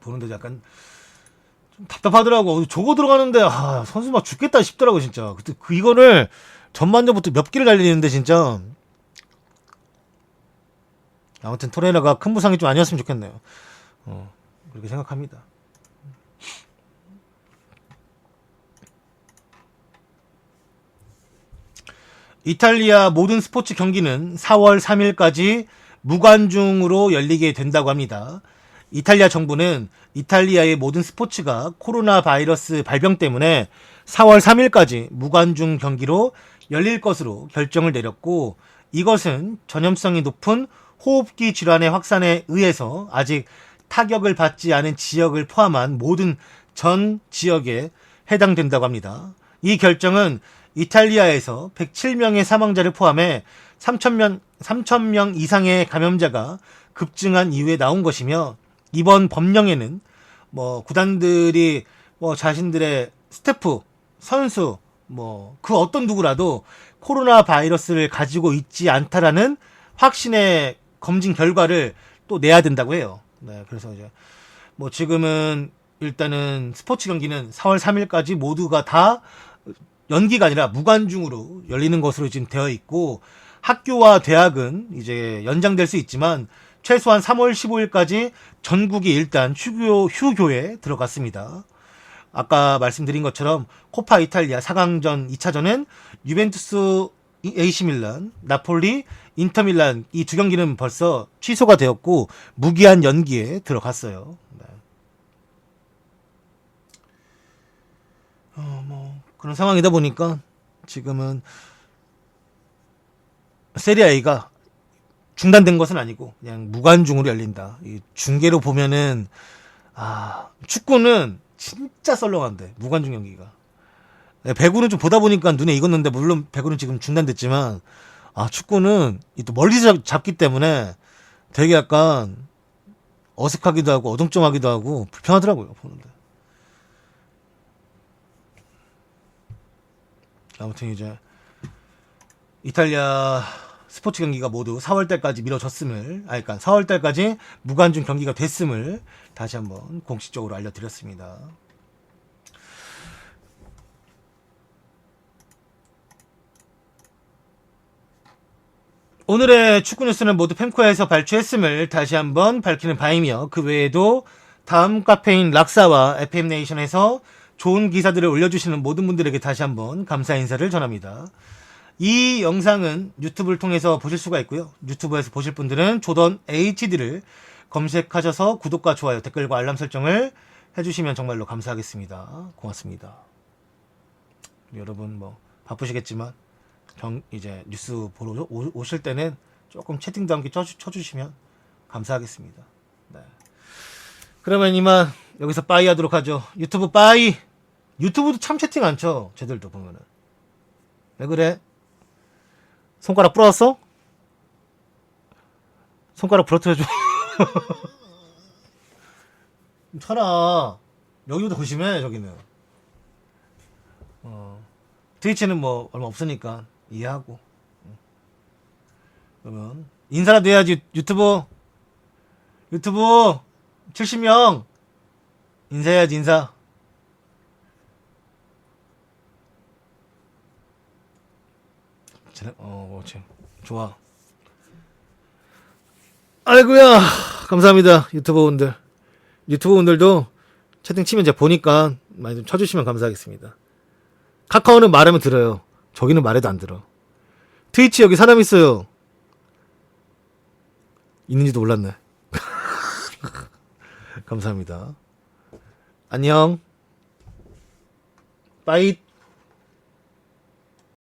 보는데도 약간 답답하더라고. 저거 들어가는데 선수 막 죽겠다 싶더라고 진짜. 그때 이거를 전반전부터 몇 개를 달리는데 진짜. 아무튼 토레라가 큰 부상이 좀 아니었으면 좋겠네요. 그렇게 생각합니다. 이탈리아 모든 스포츠 경기는 4월 3일까지 무관중으로 열리게 된다고 합니다. 이탈리아 정부는 이탈리아의 모든 스포츠가 코로나 바이러스 발병 때문에 4월 3일까지 무관중 경기로 열릴 것으로 결정을 내렸고, 이것은 전염성이 높은 호흡기 질환의 확산에 의해서 아직 타격을 받지 않은 지역을 포함한 모든 전 지역에 해당된다고 합니다. 이 결정은 이탈리아에서 107명의 사망자를 포함해 3,000명 이상의 감염자가 급증한 이후에 나온 것이며, 이번 법령에는 구단들이 자신들의 스태프, 선수, 그 어떤 누구라도 코로나 바이러스를 가지고 있지 않다라는 확신의 검진 결과를 또 내야 된다고 해요. 네, 그래서 이제 지금은 일단은 스포츠 경기는 4월 3일까지 모두가 다 연기가 아니라 무관중으로 열리는 것으로 지금 되어 있고, 학교와 대학은 이제 연장될 수 있지만 최소한 3월 15일까지 전국이 일단 휴교에 들어갔습니다. 아까 말씀드린 것처럼 코파 이탈리아 4강전 2차전은 유벤투스 AC 밀란, 나폴리, 인터밀란 이 두 경기는 벌써 취소가 되었고 무기한 연기에 들어갔어요. 네. 그런 상황이다 보니까 지금은 세리아A가 중단된 것은 아니고 그냥 무관중으로 열린다. 이 중계로 보면은 축구는 진짜 썰렁한데 무관중 경기가. 배구는 좀 보다 보니까 눈에 익었는데, 물론 배구는 지금 중단됐지만 축구는 또 멀리서 잡기 때문에 되게 약간 어색하기도 하고 어동쩡하기도 하고 불편하더라고요 보는데. 아무튼 이제 이탈리아 스포츠 경기가 모두 4월달까지 미뤄졌음을, 그러니까 4월달까지 무관중 경기가 됐음을 다시 한번 공식적으로 알려드렸습니다. 오늘의 축구 뉴스는 모두 펜코에서 발췌했음을 다시 한번 밝히는 바이며, 그 외에도 다음 카페인 락사와 FM네이션에서 좋은 기사들을 올려주시는 모든 분들에게 다시 한번 감사 인사를 전합니다. 이 영상은 유튜브를 통해서 보실 수가 있고요. 유튜브에서 보실 분들은 조던 HD를 검색하셔서 구독과 좋아요, 댓글과 알람 설정을 해주시면 정말로 감사하겠습니다. 고맙습니다. 여러분 바쁘시겠지만 이제 뉴스 보러 오실 때는 조금 채팅도 함께 쳐주시면 감사하겠습니다. 네. 그러면 이만 여기서 빠이 하도록 하죠. 유튜브 빠이. 유튜브도 참 채팅 안 쳐. 쟤들도 보면은. 왜 그래? 손가락 부러졌어? 손가락 부러뜨려줘. 쳐라. 여기보다 조심해, 저기는. 트위치는 얼마 없으니까 이해하고. 그러면 인사라도 해야지. 유튜브 70명 인사해야지. 인사. 좋아. 아이고야, 감사합니다. 유튜버 분들도 채팅 치면 제가 보니까 많이 좀 쳐주시면 감사하겠습니다. 카카오는 말하면 들어요. 저기는 말해도 안 들어. 트위치 여기 사람 있어요. 있는지도 몰랐네. 감사합니다. 안녕. 빠이.